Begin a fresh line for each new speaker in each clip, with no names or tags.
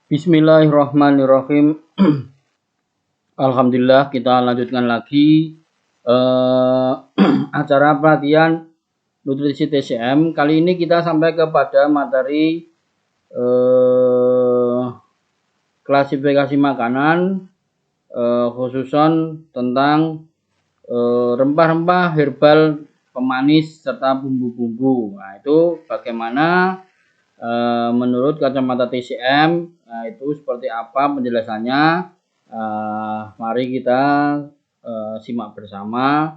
Bismillahirrahmanirrahim. Alhamdulillah, kita lanjutkan lagi acara pelatihan nutrisi TCM. Kali ini kita sampai kepada materi klasifikasi makanan, khususon tentang rempah-rempah herbal pemanis serta bumbu-bumbu. Nah, itu bagaimana menurut kacamata TCM, itu seperti apa penjelasannya. Mari kita simak bersama,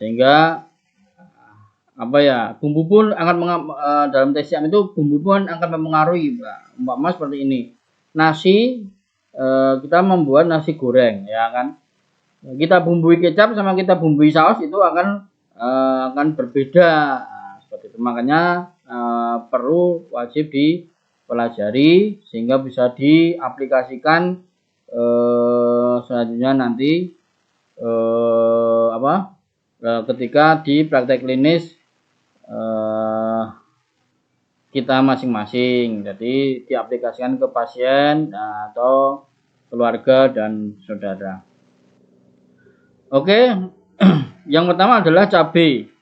sehingga bumbu pun akan dalam TCM itu bumbu pun akan mempengaruhi. Umpama seperti ini, nasi, kita membuat nasi goreng, ya kan, kita bumbui kecap sama kita bumbui saus itu akan berbeda. Seperti itu, makanya perlu wajib dipelajari sehingga bisa diaplikasikan selanjutnya nanti ketika di praktek klinis kita masing-masing. Jadi diaplikasikan ke pasien atau keluarga dan saudara. Oke, yang pertama adalah cabai.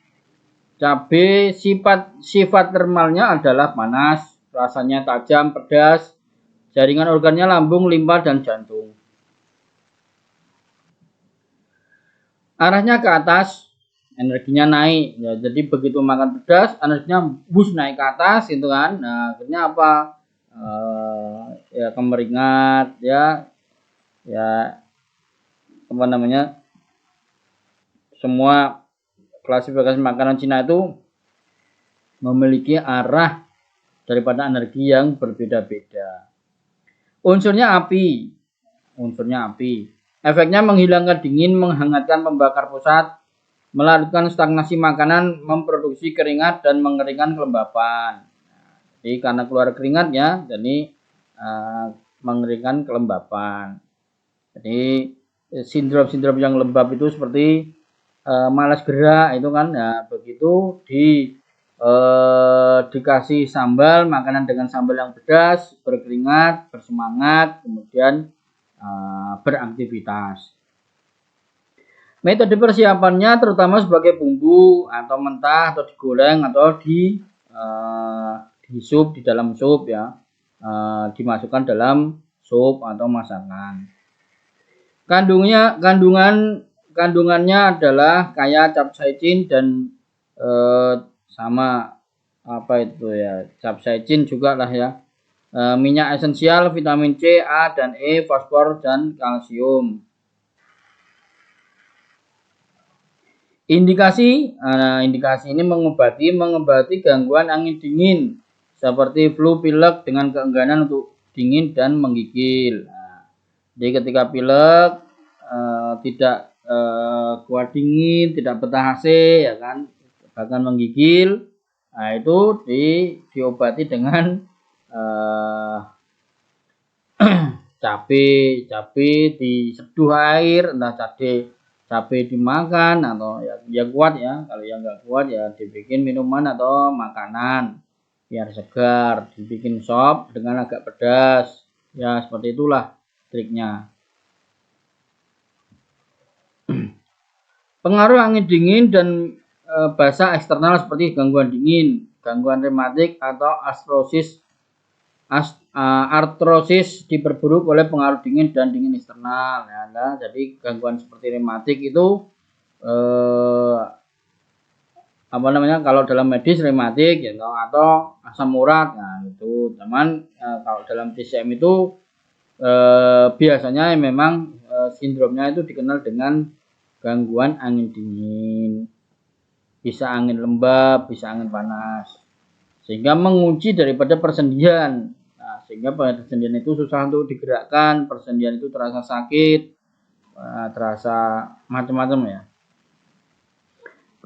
Cabai sifat termalnya adalah panas, rasanya tajam, pedas, jaringan organnya lambung, limpa, dan jantung. Arahnya ke atas, energinya naik. Ya, jadi begitu makan pedas, energinya bus naik ke atas, gitu kan. Nah, akhirnya apa? Kemeringat, semua klasifikasi makanan Cina itu memiliki arah daripada energi yang berbeda-beda. Unsurnya api. Efeknya menghilangkan dingin, menghangatkan pembakar pusat, melarutkan stagnasi makanan, memproduksi keringat dan mengeringkan kelembapan. Jadi karena keluar keringatnya, jadi mengeringkan kelembapan. Jadi sindrom yang lembab itu seperti malas gerak itu kan. Nah, begitu dikasih sambal, makanan dengan sambal yang pedas, berkeringat, bersemangat, kemudian beraktivitas. Metode persiapannya terutama sebagai bumbu atau mentah atau digoreng atau di sup, di dalam sup, ya, dimasukkan dalam sup atau masakan. Kandungannya adalah kaya capsaicin dan capsaicin juga lah, ya. Minyak esensial, vitamin C, A dan E, fosfor dan kalsium. Indikasi ini mengobati gangguan angin dingin seperti flu, pilek dengan keengganan untuk dingin dan menggigil. Jadi ketika pilek, tidak kuat dingin, tidak betah AC, ya kan, bahkan menggigil, nah itu diobati dengan cabai diseduh air, entah cabai dimakan atau ya kuat, ya. Kalau yang nggak kuat ya dibikin minuman atau makanan biar segar, dibikin sop dengan agak pedas, ya, seperti itulah triknya. Pengaruh angin dingin dan basah eksternal seperti gangguan dingin, gangguan rematik atau artrosis diperburuk oleh pengaruh dingin dan dingin eksternal. Ya, jadi gangguan seperti rematik itu kalau dalam medis rematik, ya, atau asam urat. Nah, itu teman, kalau dalam TCM itu biasanya memang sindromnya itu dikenal dengan gangguan angin dingin, bisa angin lembab, bisa angin panas, sehingga mengunci daripada persendian. Nah, sehingga persendian itu susah untuk digerakkan, persendian itu terasa sakit, terasa macam-macam, ya.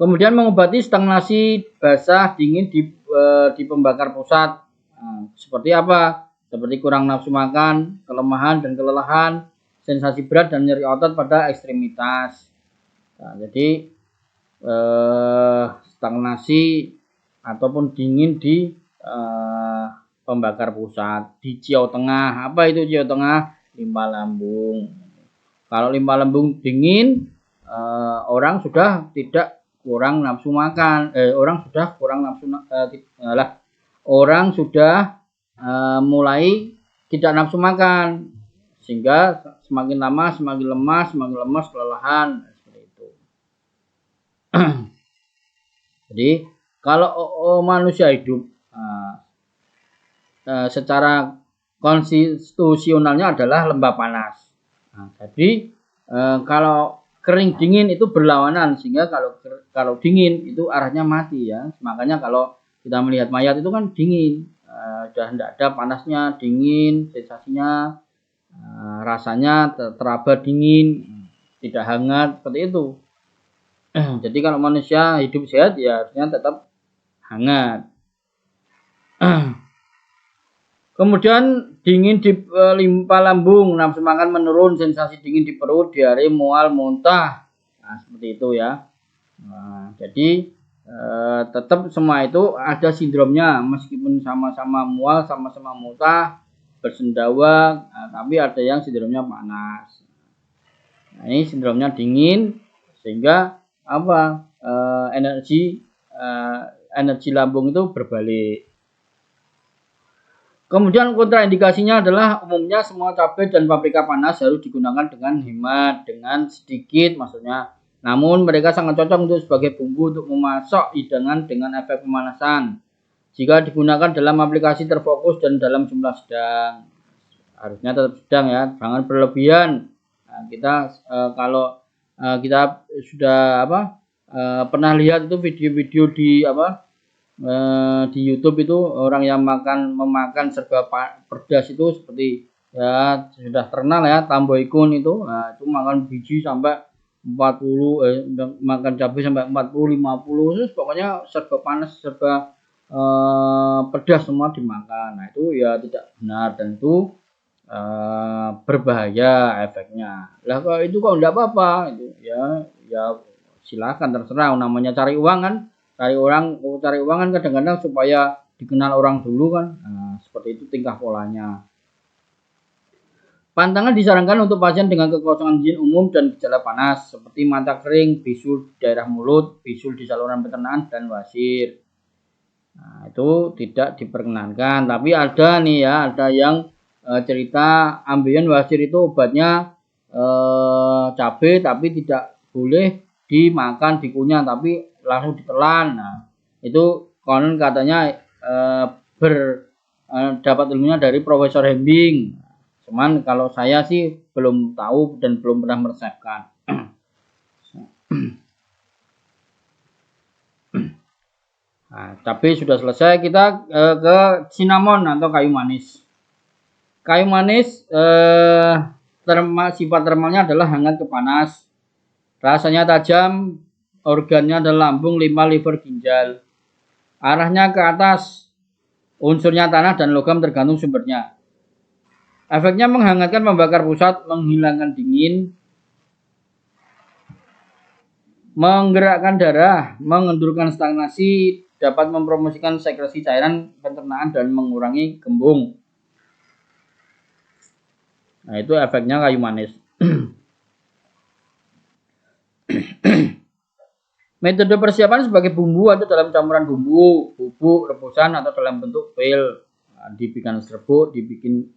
Kemudian mengobati stagnasi basah dingin di pembakar pusat. Nah, seperti apa? Seperti kurang nafsu makan, kelemahan dan kelelahan, sensasi berat dan nyeri otot pada ekstremitas. Nah, jadi stagnasi ataupun dingin di pembakar pusat. Di ciau tengah, apa itu ciau tengah? Limpa lambung. Kalau limpa lambung dingin, orang sudah tidak kurang nafsu makan. Orang sudah kurang nafsu orang sudah mulai tidak nafsu makan, sehingga semakin lama semakin lemas, kelelahan seperti itu. Jadi kalau manusia hidup secara konstitusionalnya adalah lembah panas. Jadi kalau kering dingin itu berlawanan, sehingga kalau dingin itu arahnya mati ya. Makanya kalau kita melihat mayat itu kan dingin, sudah tidak ada panasnya, dingin, sensasinya, rasanya teraba dingin, tidak hangat seperti itu. Jadi kalau manusia hidup sehat ya harusnya tetap hangat. Kemudian dingin di limpa lambung, nafsu makan menurun, sensasi dingin di perut, diare, mual, muntah. Nah, seperti itu ya. Nah, jadi tetap semua itu ada sindromnya, meskipun sama-sama mual, sama-sama muntah, bersendawa, tapi ada yang sindromnya panas. Nah, ini sindromnya dingin, sehingga apa? Energi lambung itu berbalik. Kemudian kontraindikasinya adalah umumnya semua cabai dan paprika panas harus digunakan dengan hemat, dengan sedikit maksudnya. Namun mereka sangat cocok untuk sebagai bumbu untuk memasak hidangan dengan efek pemanasan. Jika digunakan dalam aplikasi terfokus dan dalam jumlah sedang. Harusnya tetap sedang ya, jangan berlebihan. Nah, kita kalau kita sudah pernah lihat itu video-video di YouTube itu orang yang memakan serba pedas itu seperti ya sudah terkenal ya, Tamboikun itu. Nah, itu makan biji sampai 40 makan cabai sampai 40 50 terus pokoknya serba panas, serba pedas semua dimakan. Nah, itu ya tidak benar dan itu berbahaya efeknya. Lah kalau itu kok enggak apa-apa itu ya silakan, terserah, namanya cari uang kan. Cari uang kan kadang-kadang supaya dikenal orang dulu kan. Nah, seperti itu tingkah polanya. Pantangan disarankan untuk pasien dengan kekosongan izin umum dan gejala panas seperti mata kering, bisul di daerah mulut, bisul di saluran pencernaan, dan wasir. Nah, itu tidak diperkenankan. Tapi ada nih ya, ada yang cerita ambeien wasir itu obatnya cabai tapi tidak boleh dimakan, dikunyah, tapi langsung ditelan. Nah, itu konon katanya dapat ilmunya dari Profesor Hembing. Cuman kalau saya sih belum tahu dan belum pernah meresepkan. Nah, cabai sudah selesai, kita ke cinnamon atau kayu manis. Kayu manis sifat termalnya adalah hangat ke panas. Rasanya tajam, organnya adalah lambung, limpa, liver, ginjal. Arahnya ke atas, unsurnya tanah dan logam tergantung sumbernya. Efeknya menghangatkan, membakar pusat, menghilangkan dingin, menggerakkan darah, mengendurkan stagnasi, dapat mempromosikan sekresi cairan pencernaan dan mengurangi kembung. Nah, itu efeknya kayu manis. Metode persiapan sebagai bumbu atau dalam campuran bumbu, bubuk, rebusan atau dalam bentuk pil. Nah, dibikin serbuk, dibikin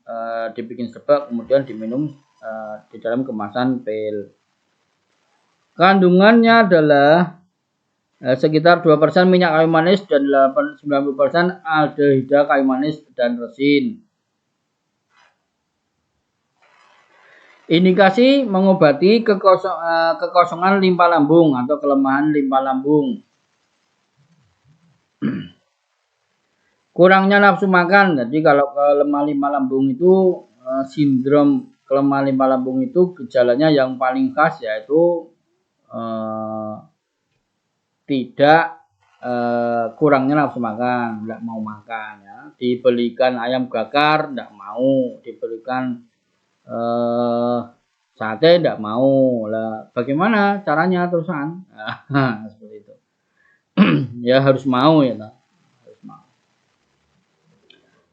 serbuk, kemudian diminum di dalam kemasan pil. Kandungannya adalah sekitar 2% minyak kayu manis dan 90% aldehida kayu manis dan resin. Indikasi mengobati kekosongan limpa lambung atau kelemahan limpa lambung. Kurangnya nafsu makan. Jadi kalau kelemah limpa lambung itu sindrom kelemah limpa lambung itu gejalanya yang paling khas yaitu tidak kurangnya nafsu makan, tidak mau makan ya. Dibelikan ayam bakar tidak mau, dibelikan sate tidak mau lah. Bagaimana caranya terusan? Seperti itu. Ya harus mau ya, harus mau.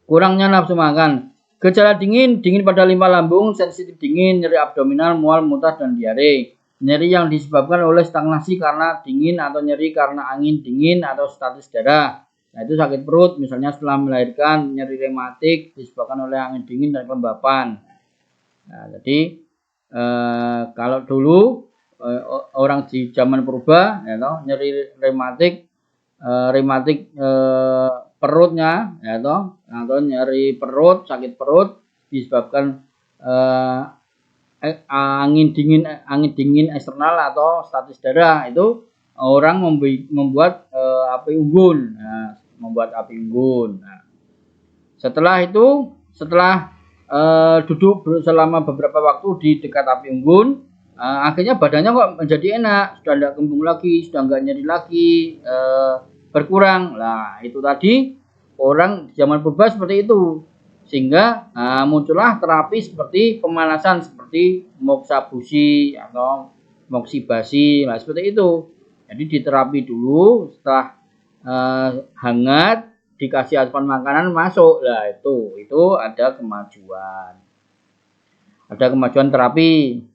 Kurangnya nafsu makan. Gejala dingin pada limpa lambung, sensitif dingin, nyeri abdominal, mual, muntah, dan diare. Nyeri yang disebabkan oleh stagnasi karena dingin atau nyeri karena angin dingin atau status darah. Nah, itu sakit perut, misalnya setelah melahirkan, nyeri rematik disebabkan oleh angin dingin dan kelembapan. Nah, jadi kalau dulu orang di zaman purba, ya toh, nyeri rematik, perutnya, ya toh, atau nyeri perut, sakit perut disebabkan angin dingin eksternal atau status darah, itu orang membuat api unggun, Nah, setelah duduk selama beberapa waktu di dekat api unggun, akhirnya badannya kok menjadi enak, sudah tidak kembung lagi, sudah nggak nyeri lagi, berkurang. Nah, itu tadi orang di zaman purba seperti itu, sehingga muncullah terapi seperti pemanasan seperti moksabushi atau moksibasi, nah seperti itu. Jadi diterapi dulu, setelah hangat dikasih asupan makanan masuk, lah itu ada kemajuan terapi.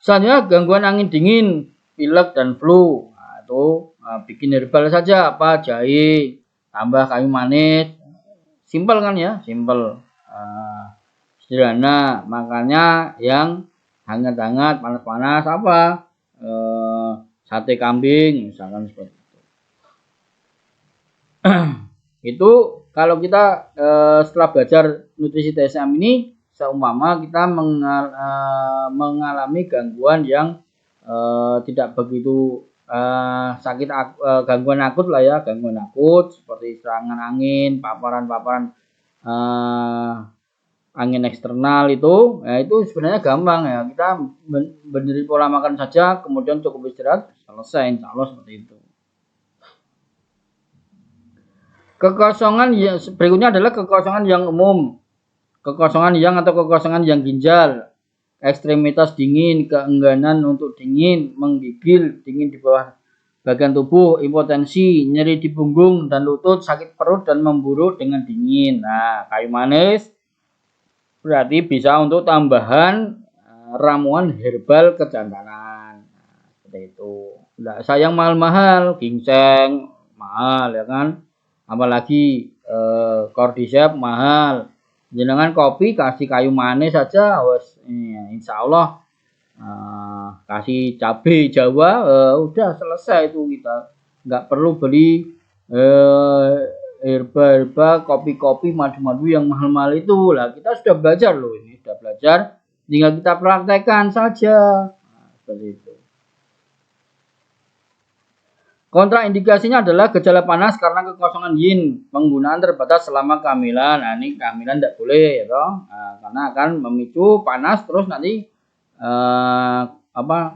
Selanjutnya gangguan angin dingin, pilek dan flu. Nah, itu bikin herbal saja, apa jahe, tambah kayu manis, simpel kan ya, simpel, sederhana. Makannya yang hangat-hangat, panas-panas, apa sate kambing misalkan seperti itu. Itu kalau kita setelah belajar nutrisi TSM ini, seumpama kita mengalami gangguan yang tidak begitu sakit, gangguan akut lah ya, gangguan akut seperti serangan angin, paparan angin eksternal itu, ya itu sebenarnya gampang ya, kita benerin pola makan saja, kemudian cukup istirahat, selesai, insya Allah seperti itu. Kekosongan yang berikutnya adalah kekosongan yang umum, kekosongan yang ginjal, ekstremitas dingin, keengganan untuk dingin, menggigil, dingin di bawah bagian tubuh, impotensi, nyeri di punggung dan lutut, sakit perut dan memburuk dengan dingin. Nah, kayu manis berarti bisa untuk tambahan ramuan herbal kejantanan. Nah, seperti itu. Nggak sayang mahal-mahal, ginseng mahal ya kan. Apalagi cordyceps mahal. Jenengan kopi kasih kayu manis saja, insya Allah kasih cabai Jawa, udah selesai itu, kita nggak perlu beli herba-herba, kopi-kopi, madu-madu yang mahal-mahal itu. Lah kita sudah belajar loh, ini sudah belajar, tinggal kita praktekkan saja. Nah, seperti itu. Kontraindikasinya adalah gejala panas karena kekosongan yin, penggunaan terbatas selama kehamilan. Nah, ini kehamilan tidak boleh ya toh, karena akan memicu panas, terus nanti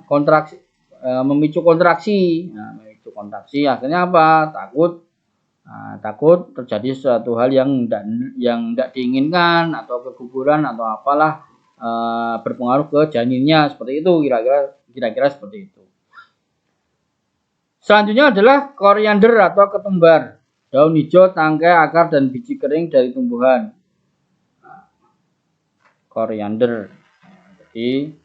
kontraksi, memicu kontraksi. Nah, memicu kontraksi akhirnya apa? Takut terjadi suatu hal yang tidak diinginkan, atau keguguran atau apalah, berpengaruh ke janinnya, seperti itu, kira-kira seperti itu. Selanjutnya adalah koriander atau ketumbar, daun hijau, tangkai, akar, dan biji kering dari tumbuhan. Koriander. Jadi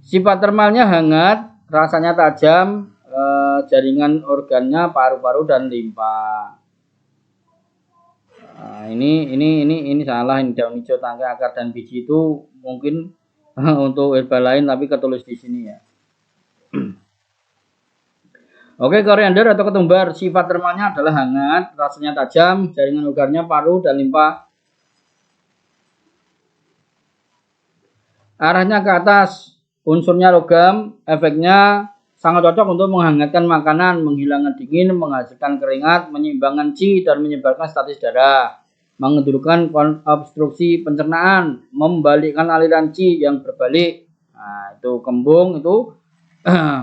sifat termalnya hangat, rasanya tajam, jaringan organnya paru-paru dan limpa. Nah, ini salah, ini daun hijau, tangkai, akar, dan biji itu mungkin untuk herbal lain, tapi ketulis di sini ya. Oke, koriander atau ketumbar, sifat termalnya adalah hangat, rasanya tajam, jaringan organnya paru dan limpa. Arahnya ke atas, unsurnya logam, efeknya sangat cocok untuk menghangatkan makanan, menghilangkan dingin, menghasilkan keringat, menyeimbangkan qi dan menyebarkan status darah, mengendurkan obstruksi pencernaan, membalikkan aliran qi yang berbalik. Nah, itu kembung, itu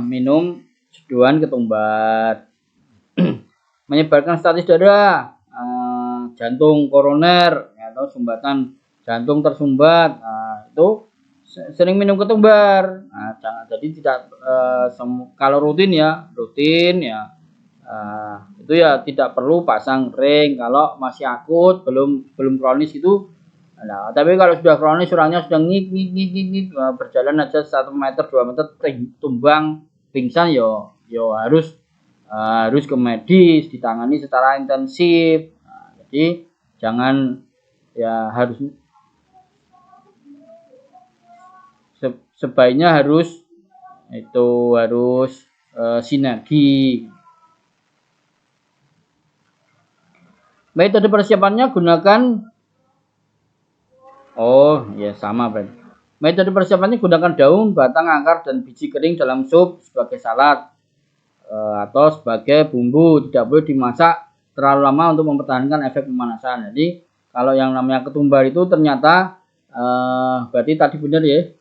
minum seduhan ketumbar. Menyebarkan status darah, jantung koroner atau sumbatan jantung tersumbat. Nah, itu sering minum ketumbar. Nah, jangan, jadi tidak kalau rutin ya itu ya tidak perlu pasang ring kalau masih akut, belum kronis itu. Nah, tapi kalau sudah kronis orangnya sudah ngik, berjalan aja 1 meter 2 meter tumbang pingsan, yo harus ke medis, ditangani secara intensif. Nah, jadi jangan, ya harus sebaiknya harus sinergi. Metode persiapannya gunakan sama, Bro. Metode persiapannya gunakan daun, batang, akar, dan biji kering dalam sup sebagai salad atau sebagai bumbu. Tidak boleh dimasak terlalu lama untuk mempertahankan efek pemanasan. Jadi kalau yang namanya ketumbar itu ternyata berarti tadi benar ya.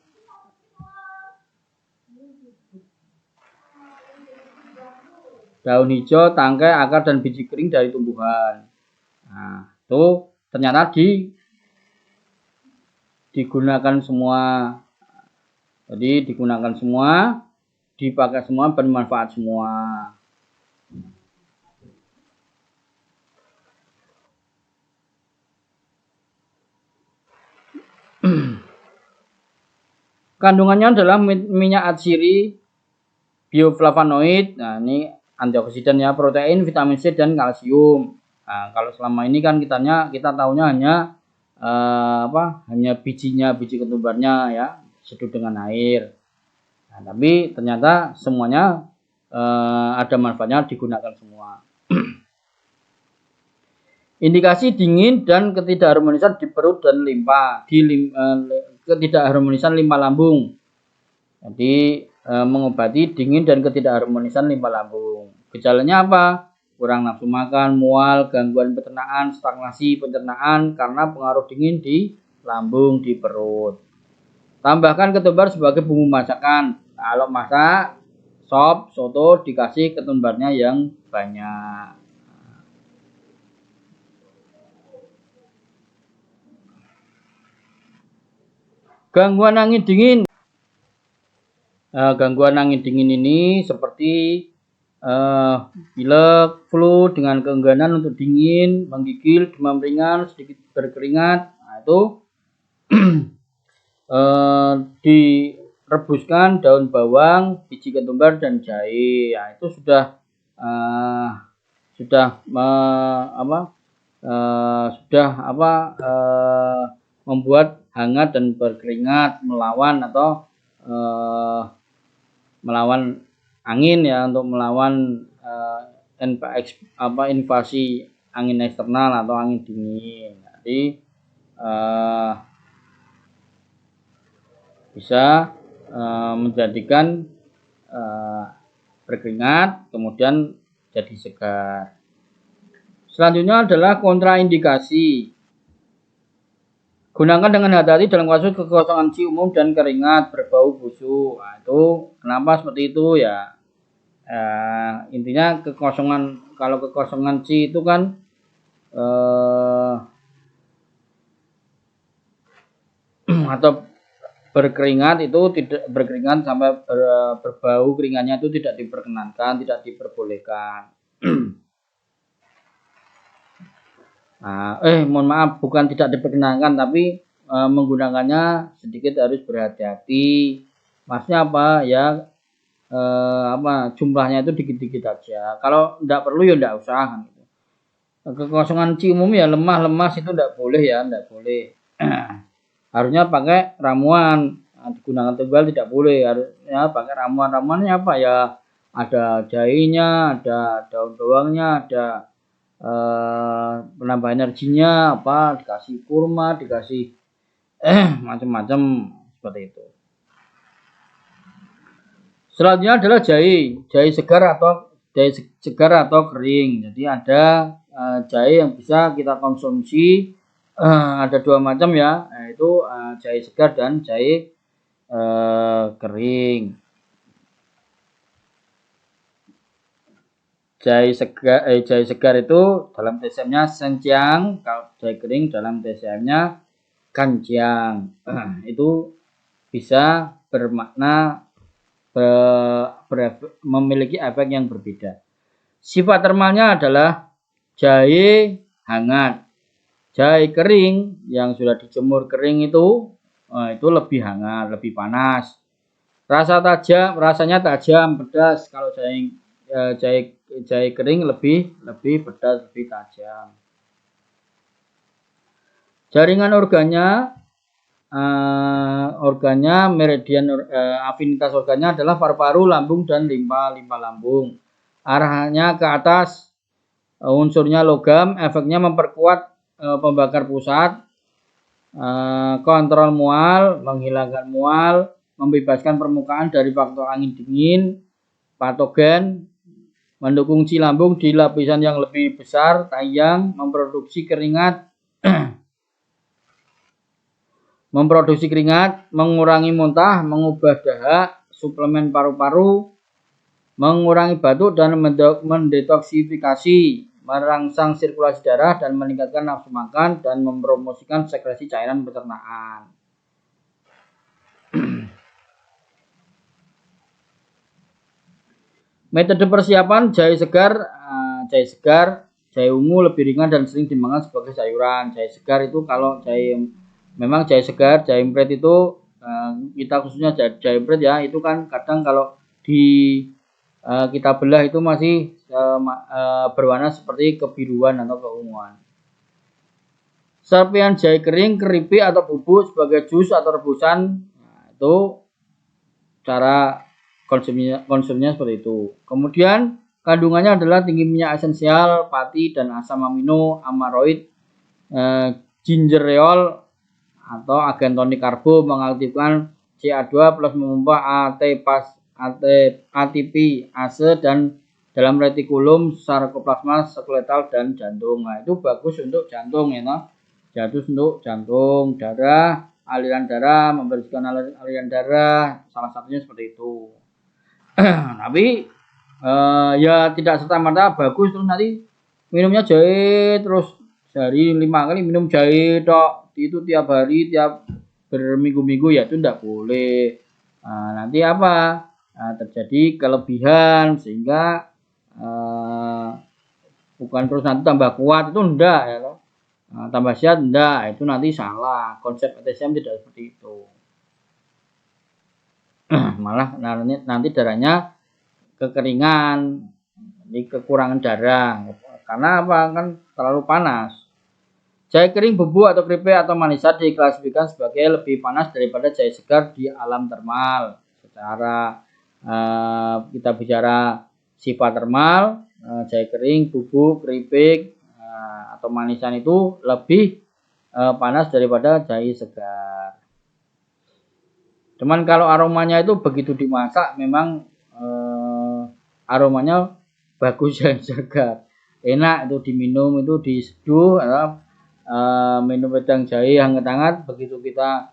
Daun hijau, tangkai, akar, dan biji kering dari tumbuhan. Nah, itu ternyata digunakan semua. Jadi digunakan semua, dipakai semua, bermanfaat semua. Kandungannya adalah minyak atsiri, bioflavonoid. Nah, ini antioksidan ya, protein, vitamin C, dan kalsium. Nah, kalau selama ini kan kita tahunya hanya biji ketumbarnya ya, seduh dengan air. Nah, tapi ternyata semuanya ada manfaatnya, digunakan semua. Indikasi dingin dan ketidakharmonisan di perut dan limpa, ketidakharmonisan limpa lambung. Jadi mengobati dingin dan ketidakharmonisan limpa lambung. Gejalanya apa? Kurang nafsu makan, mual, gangguan pencernaan, stagnasi pencernaan karena pengaruh dingin di lambung, di perut. Tambahkan ketumbar sebagai bumbu masakan. Kalau masak sop, soto, dikasih ketumbarnya yang banyak. Gangguan angin dingin. Gangguan angin dingin ini seperti pilek, flu dengan keengganan untuk dingin, menggigil, demam ringan, sedikit berkeringat. Nah, itu direbuskan daun bawang, biji ketumbar, dan jahe. Nah, itu sudah membuat hangat dan berkeringat, melawan angin ya, untuk melawan invasi angin eksternal atau angin dingin. Jadi bisa menjadikan berkeringat kemudian jadi segar. Selanjutnya adalah kontraindikasi. Gunakan dengan hati-hati dalam kasus kekosongan C umum dan keringat berbau busuk. Nah, itu kenapa seperti itu ya? Intinya kalau kekosongan C itu kan atau berkeringat itu tidak berkeringat sampai berbau, keringatnya itu tidak diperkenankan, tidak diperbolehkan. Mohon maaf, bukan tidak diperkenankan, tapi menggunakannya sedikit harus berhati-hati. Maksudnya apa ya? Jumlahnya itu dikit-dikit aja. Kalau tidak perlu ya tidak usah. Kan, gitu. Kekosongan C umum ya lemas itu tidak boleh ya, tidak boleh. Harusnya pakai ramuan. Digunakan tunggal tidak boleh. Harusnya pakai ramuan. Ramuannya apa ya? Ada jahenya, ada daun bawangnya, ada penambah energinya, dikasih kurma, dikasih macam-macam seperti itu. Selanjutnya adalah jahe segar atau kering. Jadi ada jahe yang bisa kita konsumsi, ada 2 macam ya, yaitu jahe segar dan jahe kering. Jahe segar itu dalam TCM-nya senjiang, kalau jahe kering dalam TCM-nya ganjiang. Itu bisa bermakna memiliki efek yang berbeda. Sifat termalnya adalah jahe hangat. Jahe kering yang sudah dijemur kering itu lebih hangat, lebih panas. Rasanya tajam, pedas. Kalau jahe kering lebih pedas, lebih tajam. Jaringan organnya meridian afinitas organnya adalah paru-paru, lambung, dan limpa lambung. Arahnya ke atas, unsurnya logam, efeknya memperkuat pembakar pusat, kontrol mual, menghilangkan mual, membebaskan permukaan dari faktor angin dingin, patogen, mendukung lambung di lapisan yang lebih besar, tayang, memproduksi keringat, mengurangi muntah, mengubah dahak, suplemen paru-paru, mengurangi batuk dan mendetoksifikasi, merangsang sirkulasi darah dan meningkatkan nafsu makan dan mempromosikan sekresi cairan pencernaan. Metode persiapan jahe segar, jahe ungu lebih ringan dan sering dimakan sebagai sayuran. Jahe segar itu kalau jahe segar, jahe impret itu kita khususnya jahe impret ya, itu kan kadang kalau kita belah itu masih berwarna seperti kebiruan atau keunguan. Serpihan jahe kering, keripik atau bubuk sebagai jus atau rebusan, itu cara konsumsinya seperti itu. Kemudian kandungannya adalah tinggi minyak esensial, pati dan asam amino, amaroid, gingerol atau agen tonik karbo mengaktifkan CA2 plus memompa ATP ase dan dalam retikulum sarkoplasma skeletal dan jantung. Nah, itu bagus untuk jantung ya, bagus untuk jantung, darah, aliran darah, membersihkan aliran darah, salah satunya seperti itu. Tapi ya tidak serta-merta bagus terus nanti minumnya jahe terus sehari 5 kali minum jahe tok, itu tiap hari, tiap berminggu-minggu, ya itu tidak boleh. Nanti apa? Terjadi kelebihan sehingga bukan terus nanti tambah kuat, itu enggak ya, tambah sehat enggak, itu nanti salah. Konsep PTSM tidak seperti itu. Malah nanti darahnya kekeringan, kekurangan darah. Karena apa? Kan terlalu panas. Jahe kering, bubuk atau keripik atau manisat diklasifikasikan sebagai lebih panas daripada jahe segar di alam termal. Secara kita bicara sifat termal, jahe kering, bubuk, keripik atau manisan itu lebih panas daripada jahe segar. Cuman kalau aromanya itu begitu dimasak memang aromanya bagus jahe segar. Enak itu diminum, itu diseduh, minum wedang jahe hangat-hangat, begitu kita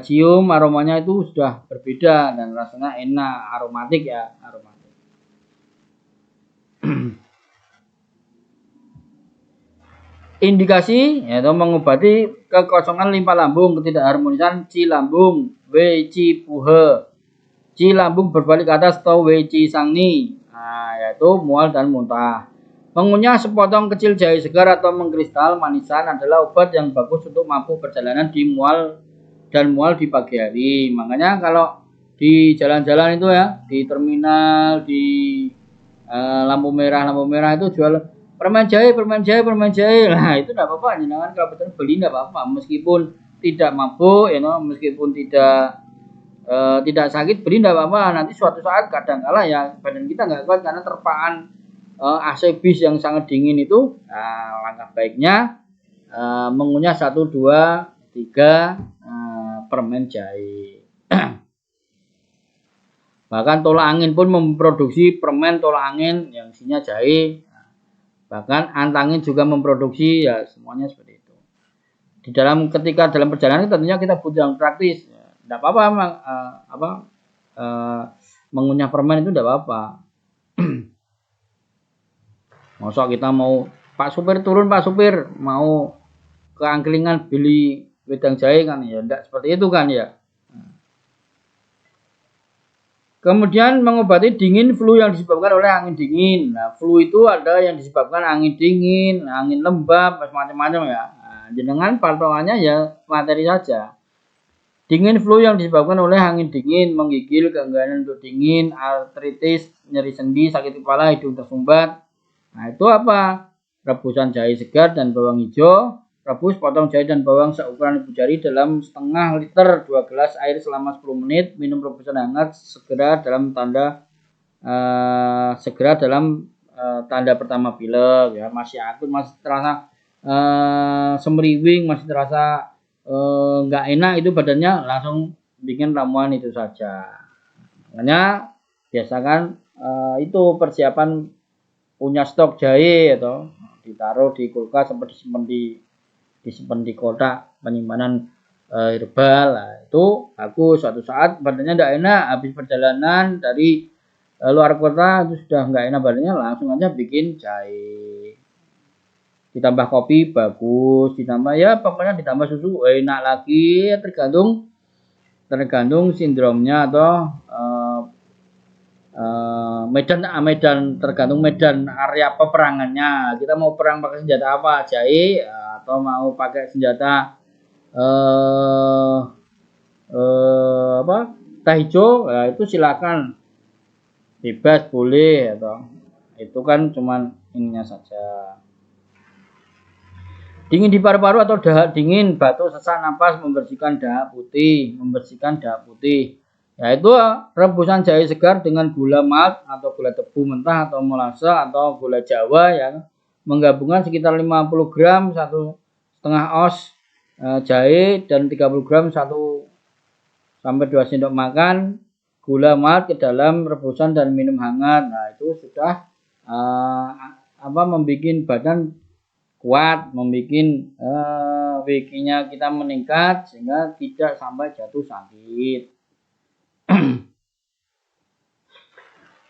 cium aromanya itu sudah berbeda dan rasanya enak, aromatik ya, aromatik. Indikasi yaitu mengobati kekosongan limpa lambung, ketidakharmonisan ci lambung, wei ci puhe, ci lambung berbalik ke atas atau wei ci sangni, yaitu mual dan muntah. Mengunyah sepotong kecil jahe segar atau mengkristal manisan adalah obat yang bagus untuk mampu perjalanan di mual di pagi hari. Makanya kalau di jalan-jalan itu ya, di terminal, di lampu merah itu jual permen jahe. Nah, itu tidak apa-apa. Jangan kalau betul beli tidak apa-apa. Meskipun tidak mabuk, meskipun tidak sakit, beli tidak apa-apa. Nanti suatu saat kadang-kala ya badan kita nggak kuat karena terpaan AC bis yang sangat dingin itu. Langkah baiknya mengunyah 1, 2, 3 permen jahe. Bahkan tolak angin pun memproduksi permen tolak angin yang isinya jahe. Bahkan antangin juga memproduksi, ya semuanya seperti itu. Ketika dalam perjalanan tentunya kita butuh yang praktis. Tidak apa-apa mengunyah permen itu tidak apa-apa. Masa kita mau Pak supir turun, Pak supir mau ke angkringan beli wedang jahe kan ya, tidak seperti itu kan ya. Kemudian mengobati dingin flu yang disebabkan oleh angin dingin. Nah, flu itu ada yang disebabkan angin dingin, angin lembab, macam-macam ya. Nah, jenengan patokannya ya materi saja. Dingin flu yang disebabkan oleh angin dingin, menggigil, gangguan untuk dingin, artritis, nyeri sendi, sakit kepala, hidung tersumbat. Nah, itu apa? Rebusan jahe segar dan bawang hijau. Rebus potong jahe dan bawang seukuran ibu jari dalam setengah liter 2 gelas air selama 10 menit. Minum rebusan hangat segera dalam tanda pertama pilek ya, masih akut, masih terasa semeriwing, masih terasa nggak enak itu badannya, langsung bikin ramuan itu saja. Makanya biasakan itu persiapan punya stok jahe atau ditaruh di kulkas sampai disimpan di kotak penyimpanan herbal. Nah, itu bagus. Suatu saat badannya tidak enak habis perjalanan dari luar kota itu sudah nggak enak badannya, langsung aja bikin jahe. Ditambah kopi bagus, ditambah ya pokoknya ditambah susu enak lagi, tergantung sindromnya atau medan tergantung medan area peperangannya. Kita mau perang pakai senjata apa, jahe, atau mau pakai senjata apa, teh hijau, ya itu silakan, bebas boleh, atau itu kan cuman ininya saja. Dingin di paru-paru atau dahak dingin, batuk, sesak napas, membersihkan dahak putih, yaitu rebusan jahe segar dengan gula malt atau gula tebu mentah atau molase atau gula jawa yang menggabungkan sekitar 50 gram 1,5 oz jahe dan 30 gram 1 sampai 2 sendok makan gula malt ke dalam rebusan dan minum hangat. Nah, itu sudah membuat badan kuat, membuat WG-nya kita meningkat sehingga tidak sampai jatuh sakit.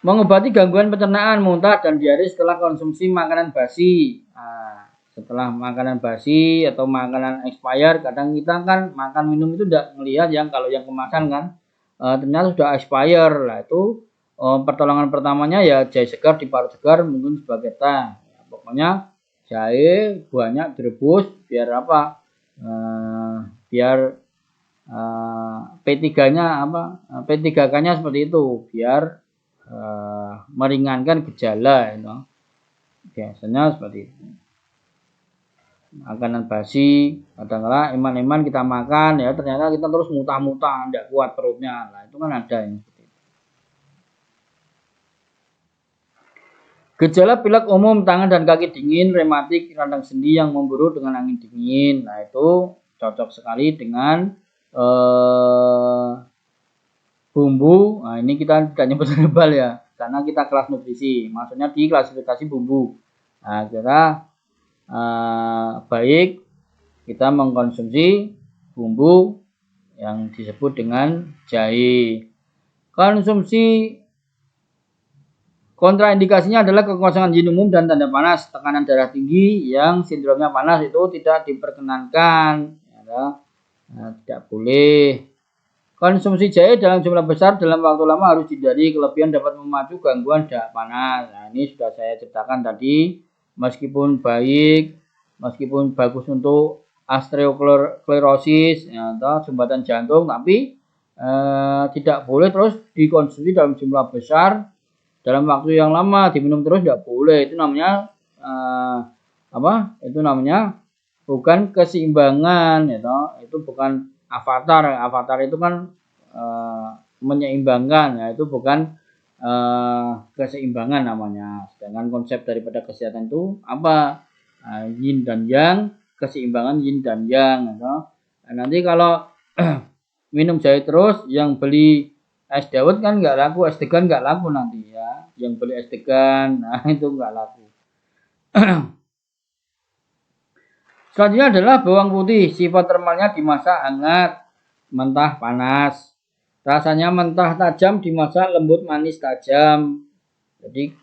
Mengobati gangguan pencernaan, muntah dan diare setelah konsumsi makanan basi. Nah, setelah makanan basi atau makanan expired, kadang kita kan makan minum itu tidak melihat yang kalau yang kemasan kan ternyata sudah expired. Lah itu pertolongan pertamanya ya jahe segar diparut segar mungkin sebagai teh. Ya, pokoknya jahe banyak direbus biar apa? Biar P3-nya P3K-nya seperti itu biar meringankan gejala, biasanya seperti itu. Makanan basi kadang-kala eman-eman kita makan ya ternyata kita terus muntah-muntah, tidak kuat perutnya, lah itu kan ada yang seperti itu. Gejala pilek umum, tangan dan kaki dingin, rematik, radang sendi yang memburuk dengan angin dingin, nah itu cocok sekali dengan bumbu. Nah, ini kita tidak nyebut herbal ya, karena kita kelas nutrisi, maksudnya di klasifikasi bumbu. Nah, kita baik kita mengkonsumsi bumbu yang disebut dengan jahe. Konsumsi kontraindikasinya adalah kekosongan yin umum dan tanda panas, tekanan darah tinggi yang sindromnya panas itu tidak diperkenankan, ya, tidak boleh. Konsumsi jahe dalam jumlah besar dalam waktu lama harus dihindari, kelebihan dapat memacu gangguan dahak panas. Nah, ini sudah saya ceritakan tadi, meskipun bagus untuk osteosklerosis ya, atau sumbatan jantung, tapi tidak boleh terus dikonsumsi dalam jumlah besar dalam waktu yang lama, diminum terus tidak boleh. Itu namanya Itu namanya bukan keseimbangan, ya, itu bukan avatar. Avatar itu kan menyeimbangkan, ya, itu bukan keseimbangan namanya. Sedangkan konsep daripada kesehatan itu apa? Yin dan yang, keseimbangan yin dan yang, ya. Nanti kalau minum jahe terus, yang beli es dawet kan nggak laku, es degan nggak laku nanti ya. Yang beli es degan, nah itu nggak laku. Selanjutnya adalah bawang putih. Sifat termalnya dimasak hangat, mentah panas. Rasanya mentah tajam, dimasak lembut manis tajam. Jadi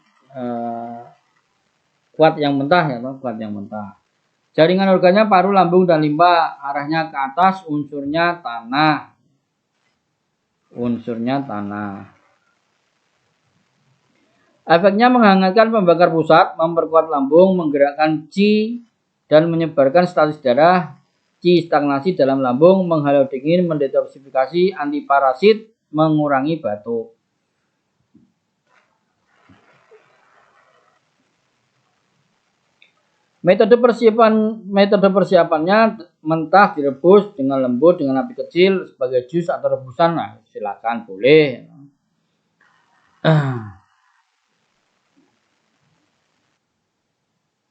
kuat yang mentah ya, kuat yang mentah. Jaringan organnya paru, lambung dan limpa. Arahnya ke atas, unsurnya tanah. Efeknya menghangatkan pembakar pusat, memperkuat lambung, menggerakkan qi, dan menyebarkan status darah, qi stagnasi dalam lambung, menghalau dingin, mendetoksifikasi, antiparasit, mengurangi batuk. Metode persiapannya mentah direbus dengan lembut dengan api kecil sebagai jus atau rebusan. Nah, silakan boleh.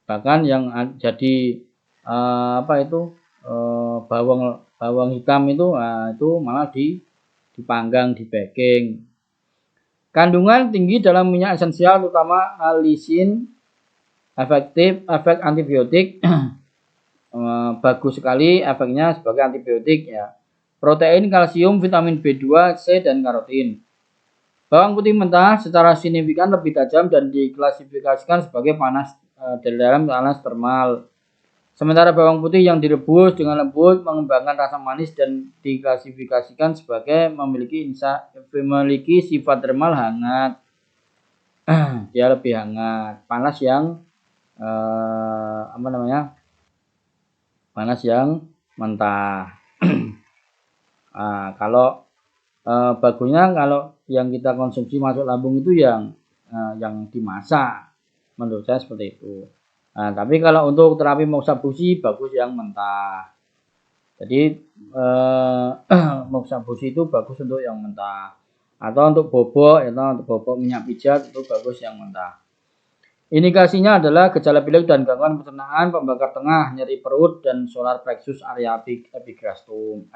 Bahkan yang jadi bawang hitam itu malah dipanggang, di baking. Kandungan tinggi dalam minyak esensial terutama alisin, efek antibiotik, bagus sekali efeknya sebagai antibiotik ya. Protein, kalsium, vitamin B2, C, dan karotin. Bawang putih mentah secara signifikan lebih tajam dan diklasifikasikan sebagai panas dalam panas termal. Sementara bawang putih yang direbus dengan lembut mengembangkan rasa manis dan diklasifikasikan sebagai memiliki sifat termal hangat. Dia lebih hangat. Panas yang panas yang mentah. Nah, kalau bagusnya kalau yang kita konsumsi masuk lambung itu yang dimasak, menurut saya seperti itu. Nah, tapi kalau untuk terapi moksa busi bagus yang mentah. Jadi moksa busi itu bagus untuk yang mentah. Atau untuk bobok, untuk bobok minyak pijat itu bagus yang mentah. Indikasinya adalah gejala pilek dan gangguan pencernaan, pembakar tengah, nyeri perut, dan solar plexus area epigastrum.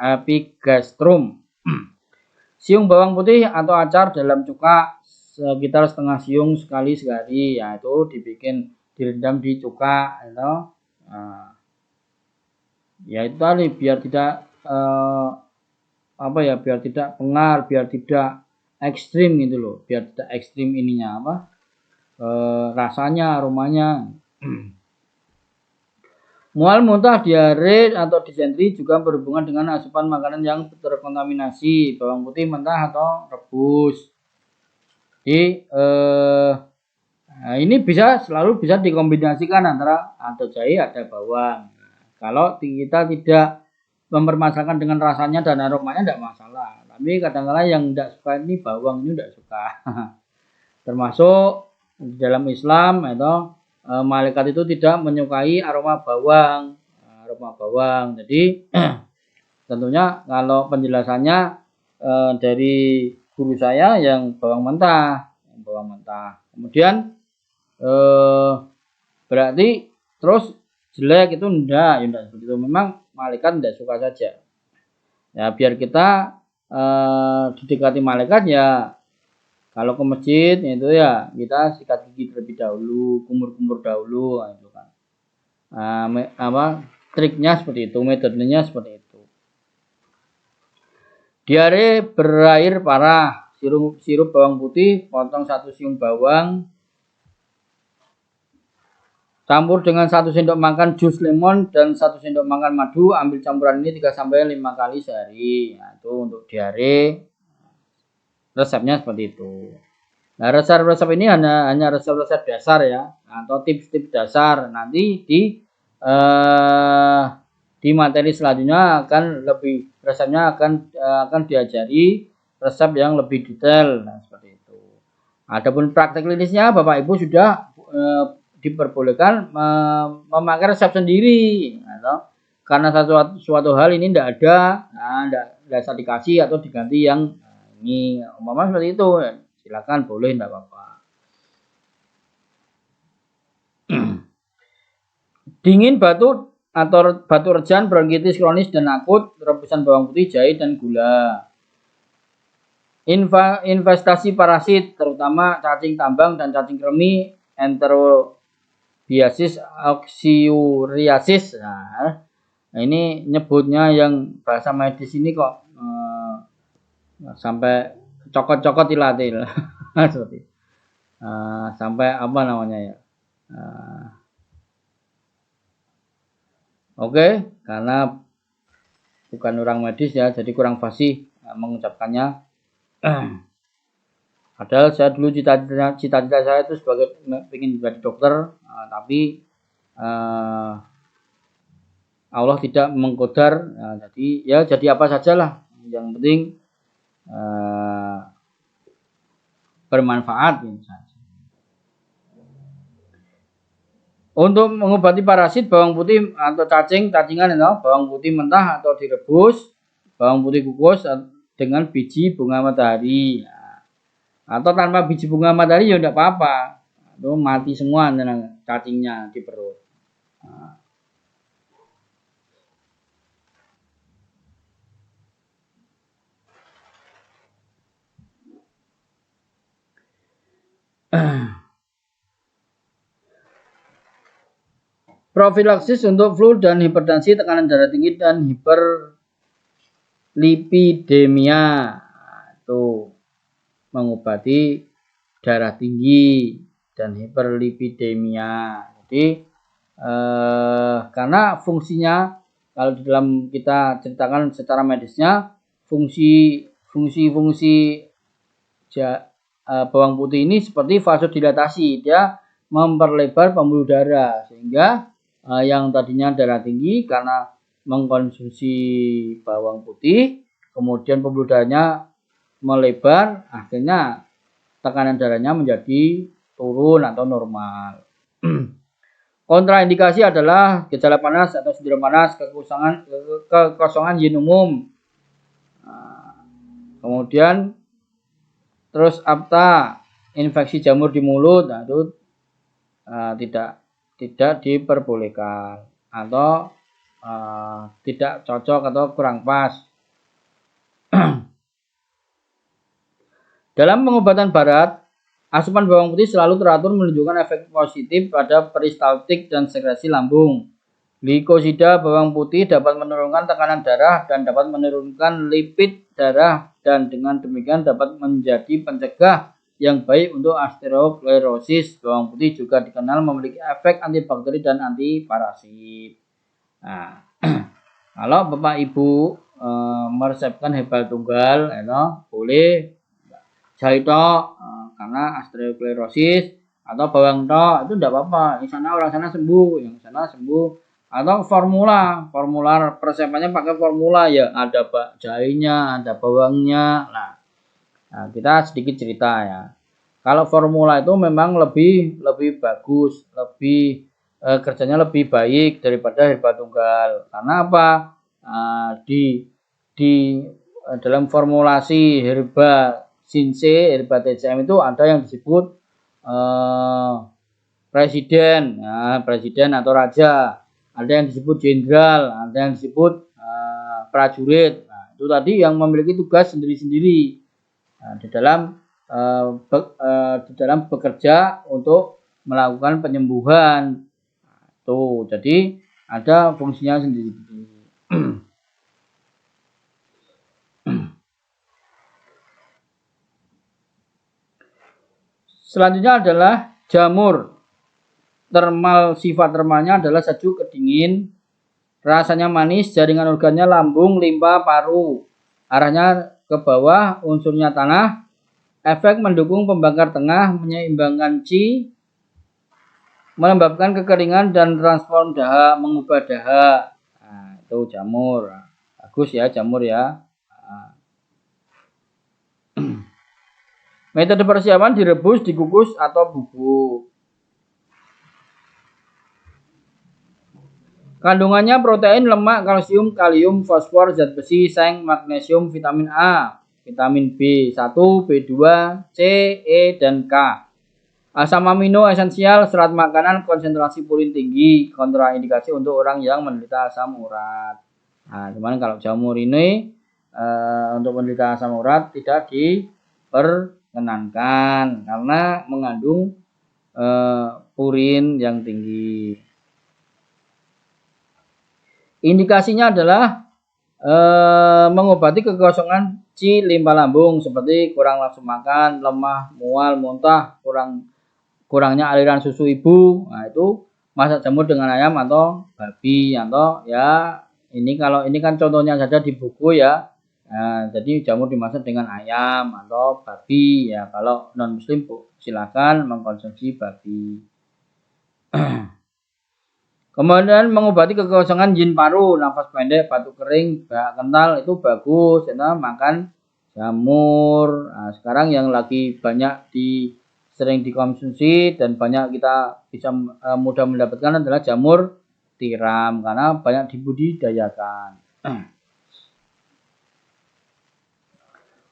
Siung bawang putih atau acar dalam cuka sekitar setengah siung sekali sehari, yaitu dibikin direndam di cuka, ya itu tadi biar tidak biar tidak pengar, biar tidak ekstrim gitu loh, biar tidak ekstrim ininya rasanya, aromanya. Mual, muntah, diare atau disentri juga berhubungan dengan asupan makanan yang terkontaminasi bawang putih mentah atau rebus. Jadi nah ini selalu bisa dikombinasikan antara ada jahe, ada bawang. Kalau kita tidak mempermasalahkan dengan rasanya dan aromanya tidak masalah. Tapi kadang-kadang yang tidak suka ini bawang ini tidak suka. Termasuk dalam Islam malaikat itu tidak menyukai aroma bawang. Jadi tentunya kalau penjelasannya dari guru saya yang bawang mentah. Kemudian berarti terus jelek itu enggak seperti itu. Memang malaikat tidak suka saja. Ya biar kita didekati malaikat ya, kalau ke masjid itu ya kita sikat gigi terlebih dahulu, kumur-kumur dahulu, itu kan. Triknya seperti itu, metodenya seperti itu. Diare berair parah, sirup bawang putih, potong 1 siung bawang, campur dengan 1 sendok makan jus lemon dan 1 sendok makan madu, ambil campuran ini 3-5 kali sehari. Nah, itu untuk diare. Resepnya seperti itu. Nah, resep-resep ini hanya resep-resep dasar ya, atau tips-tips dasar. Nanti di materi selanjutnya resepnya akan diajari resep yang lebih detail. Nah, seperti itu. Adapun praktek klinisnya Bapak Ibu sudah diperbolehkan memakai resep sendiri, karena suatu hal ini tidak ada, tidak usah dikasih atau diganti yang ini, umpama seperti itu, silakan boleh, tidak apa-apa. Dingin, batuk atau batuk rejan, bronkitis kronis dan akut, rebusan bawang putih, jahe dan gula. Investasi parasit terutama cacing tambang dan cacing kremi, enterobiasis, oxyuriasis. Nah, ini nyebutnya yang bahasa medis ini kok sampai cokot-cokot ilatil. Sampai apa namanya ya? Oke, karena bukan orang medis ya, jadi kurang fasih mengucapkannya. Padahal saya dulu cita-cita saya itu sebagai ingin jadi dokter, tapi Allah tidak mengkodar, jadi ya jadi apa sajalah, yang penting bermanfaat gitu saja. Untuk mengobati parasit, bawang putih atau cacingan itu, bawang putih mentah atau direbus, bawang putih kukus dengan biji bunga matahari. Atau tanpa biji bunga matahari ya tidak apa-apa. Itu mati semua cacingnya di perut. Profilaksis untuk flu dan hipertensi, tekanan darah tinggi dan hiperlipidemia. Itu mengobati darah tinggi dan hiperlipidemia. Jadi karena fungsinya, kalau di dalam kita ceritakan secara medisnya, fungsi bawang putih ini seperti vasodilatasi, dia memperlebar pembuluh darah, sehingga yang tadinya darah tinggi karena mengkonsumsi bawang putih, kemudian pembuluh darahnya melebar, akhirnya tekanan darahnya menjadi turun atau normal. Kontraindikasi adalah gejala panas atau sindrom panas, kekosongan yin umum, kemudian terus apta, infeksi jamur di mulut, itu tidak diperbolehkan atau tidak cocok atau kurang pas. Dalam pengobatan barat, asupan bawang putih selalu teratur menunjukkan efek positif pada peristaltik dan sekresi lambung. Glikosida bawang putih dapat menurunkan tekanan darah dan dapat menurunkan lipid darah, dan dengan demikian dapat menjadi pencegah yang baik untuk osteosklerosis. Bawang putih juga dikenal memiliki efek antibakteri dan antiparasit. Nah, kalau Bapak Ibu meresepkan herbal tunggal, boleh jahe tok karena osteosklerosis, atau bawang tok itu tidak apa-apa. Yang sana orang sana sembuh, yang sana sembuh. Atau formular peresepannya pakai formula, ya ada jahenya, ada bawangnya. Nah, kita sedikit cerita ya. Kalau formula itu memang lebih bagus, kerjanya lebih baik daripada herbal tunggal. Karena apa? Di dalam formulasi herba Sinse, herba TCM itu ada yang disebut presiden atau raja, ada yang disebut jenderal, ada yang disebut prajurit. Nah, itu tadi yang memiliki tugas sendiri-sendiri di dalam bekerja untuk melakukan penyembuhan. Tuh, jadi ada fungsinya sendiri. Selanjutnya adalah jamur. Sifat termalnya adalah sejuk, kedingin, rasanya manis, jaringan organnya lambung, limpa, paru. Arahnya ke bawah, unsurnya tanah. Efek mendukung pembakar tengah, menyeimbangkan qi, menyebabkan kekeringan dan transform dahak, mengubah dahak. Nah, itu jamur. Bagus ya jamur ya. Metode persiapan direbus, dikukus atau bubuk. Kandungannya protein, lemak, kalsium, kalium, fosfor, zat besi, seng, magnesium, vitamin A, vitamin B1, B2, C, E, dan K. Asam amino esensial, serat makanan, konsentrasi purin tinggi, kontraindikasi untuk orang yang menderita asam urat. Nah, cuman kalau jamur ini untuk menderita asam urat tidak diperkenankan karena mengandung purin yang tinggi. Indikasinya adalah mengobati kekosongan qi limpa lambung seperti kurang nafsu makan, lemah, mual, muntah, kurangnya aliran susu ibu. Nah, itu masak jamur dengan ayam atau babi, atau ya ini, kalau ini kan contohnya saja di buku ya, Nah, jadi jamur dimasak dengan ayam atau babi ya. Kalau non muslim silakan mengkonsumsi babi. Kemudian mengobati kekosongan jin paru, nafas pendek, batuk kering, batuk kental itu bagus. Ya, makan jamur. Nah, sekarang yang lagi banyak sering dikonsumsi dan banyak kita bisa mudah mendapatkan adalah jamur tiram karena banyak dibudidayakan.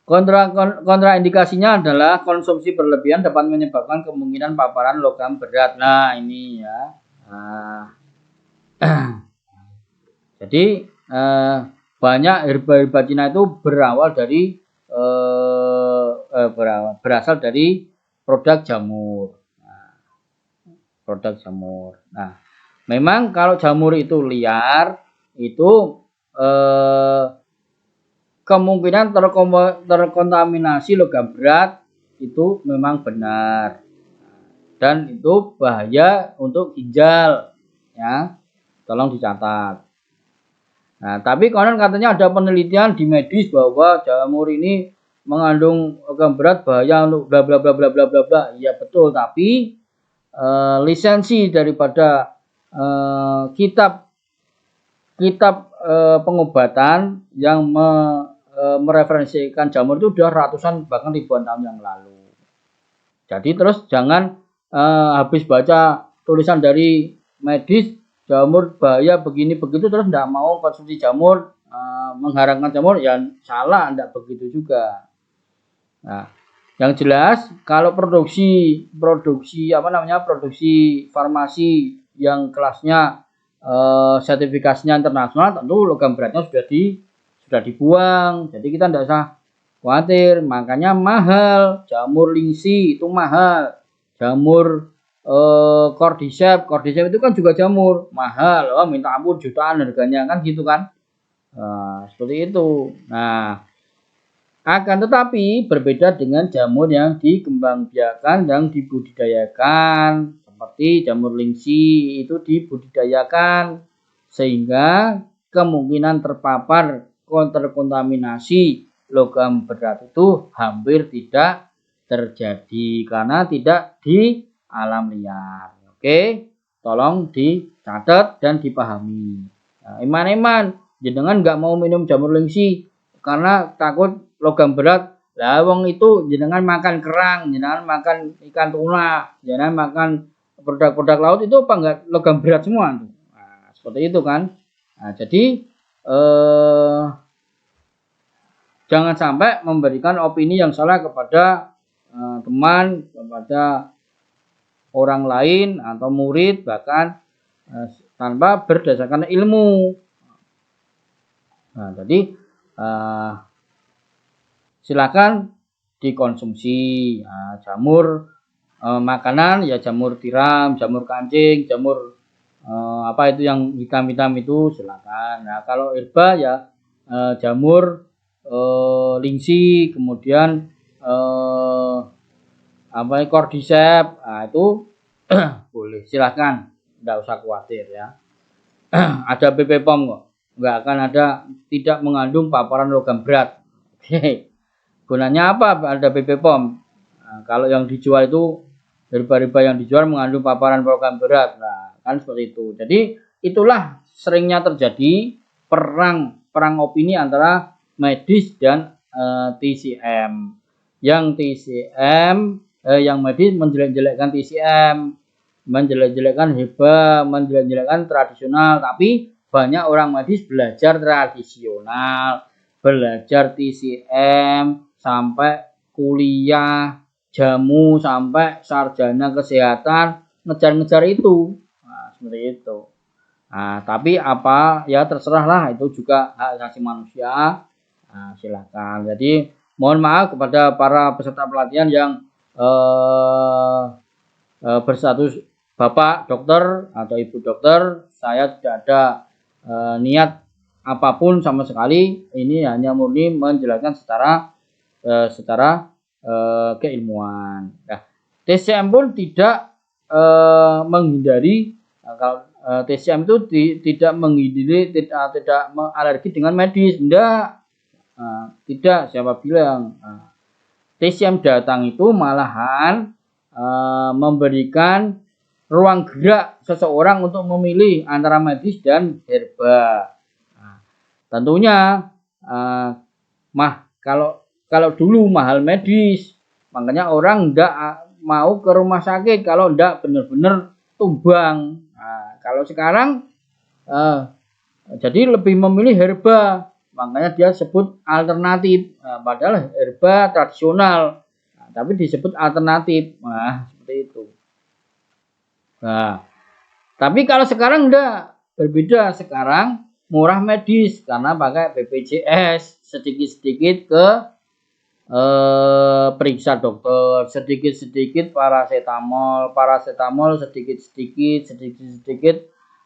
Kontraindikasinya adalah konsumsi berlebihan dapat menyebabkan kemungkinan paparan logam berat. Nah, ini ya. Nah, jadi banyak herba-herba Cina itu berasal dari produk jamur. Produk jamur. Nah, memang kalau jamur itu liar, itu kemungkinan terkontaminasi logam berat itu memang benar. Dan itu bahaya untuk ginjal. Ya, tolong dicatat. Nah, tapi konon katanya ada penelitian di medis bahwa jamur ini mengandung logam berat bahaya untuk bla bla bla bla bla bla bla. Iya betul, tapi lisensi daripada kitab pengobatan yang mereferensikan jamur itu sudah ratusan bahkan ribuan tahun yang lalu. Jadi terus jangan habis baca tulisan dari medis jamur bahaya begini begitu terus tidak mau konsumsi jamur, mengharamkan jamur, ya salah, tidak begitu juga. Nah, yang jelas kalau produksi farmasi yang kelasnya sertifikasinya internasional, tentu logam beratnya sudah dibuang. Jadi kita tidak usah khawatir. Makanya mahal jamur lingsi, itu mahal. Jamur cordyceps itu kan juga jamur mahal. Oh, minta ampun jutaan harganya kan gitu kan. Seperti itu. Nah, akan tetapi berbeda dengan jamur yang dikembangbiakan, yang dibudidayakan. Seperti jamur lingsi itu dibudidayakan sehingga kemungkinan terkontaminasi logam berat itu hampir tidak terjadi karena tidak di alam liar. Oke, tolong dicatat dan dipahami. Nah, iman-iman jenengan nggak mau minum jamur lingsi karena takut logam berat. Lah wong itu jenengan makan kerang, jenengan makan ikan tuna, jenengan makan produk-produk laut itu apa enggak logam berat semua? Nah, seperti itu kan. Nah, jadi jangan sampai memberikan opini yang salah kepada teman, kepada orang lain atau murid bahkan tanpa berdasarkan ilmu. Nah, jadi silakan dikonsumsi jamur makanan ya, jamur tiram, jamur kancing, jamur apa itu yang hitam-hitam itu silakan. Nah, kalau herba ya jamur lingsi, kemudian cordyceps, itu boleh silakan, tidak usah khawatir ya. Ada BP POM kok, nggak akan ada tidak mengandung paparan logam berat. Gunanya apa ada BP POM? Nah, kalau yang dijual itu herba-herba yang dijual mengandung paparan logam berat. Nah, kan seperti itu. Jadi itulah seringnya terjadi perang opini antara medis dan TCM. Yang TCM yang medis menjelek-jelekkan TCM, menjelek-jelekkan herba, menjelek-jelekkan tradisional, tapi banyak orang medis belajar tradisional, belajar TCM sampai kuliah jamu sampai sarjana kesehatan, ngejar-ngejar itu. Nah, seperti itu. Nah, tapi apa ya terserahlah, itu juga hak asasi manusia. Nah, silakan. Jadi mohon maaf kepada para peserta pelatihan yang berstatus Bapak dokter atau Ibu dokter, saya tidak ada niat apapun sama sekali. Ini hanya murni menjelaskan secara keilmuan. Nah, TCM pun tidak menghindari, kalau TCM itu tidak menghindari, tidak alergi dengan medis, enggak. Tidak, siapa bilang? TCM datang itu malahan memberikan ruang gerak seseorang untuk memilih antara medis dan herba. Tentunya kalau dulu mahal medis, makanya orang enggak mau ke rumah sakit kalau enggak benar-benar tumbang. Kalau sekarang jadi lebih memilih herba, makanya dia sebut alternatif. Padahal herba tradisional, tapi disebut alternatif. Seperti itu. Tapi kalau sekarang enggak, berbeda. Sekarang murah medis karena pakai BPJS, sedikit-sedikit ke periksa dokter, sedikit-sedikit paracetamol sedikit-sedikit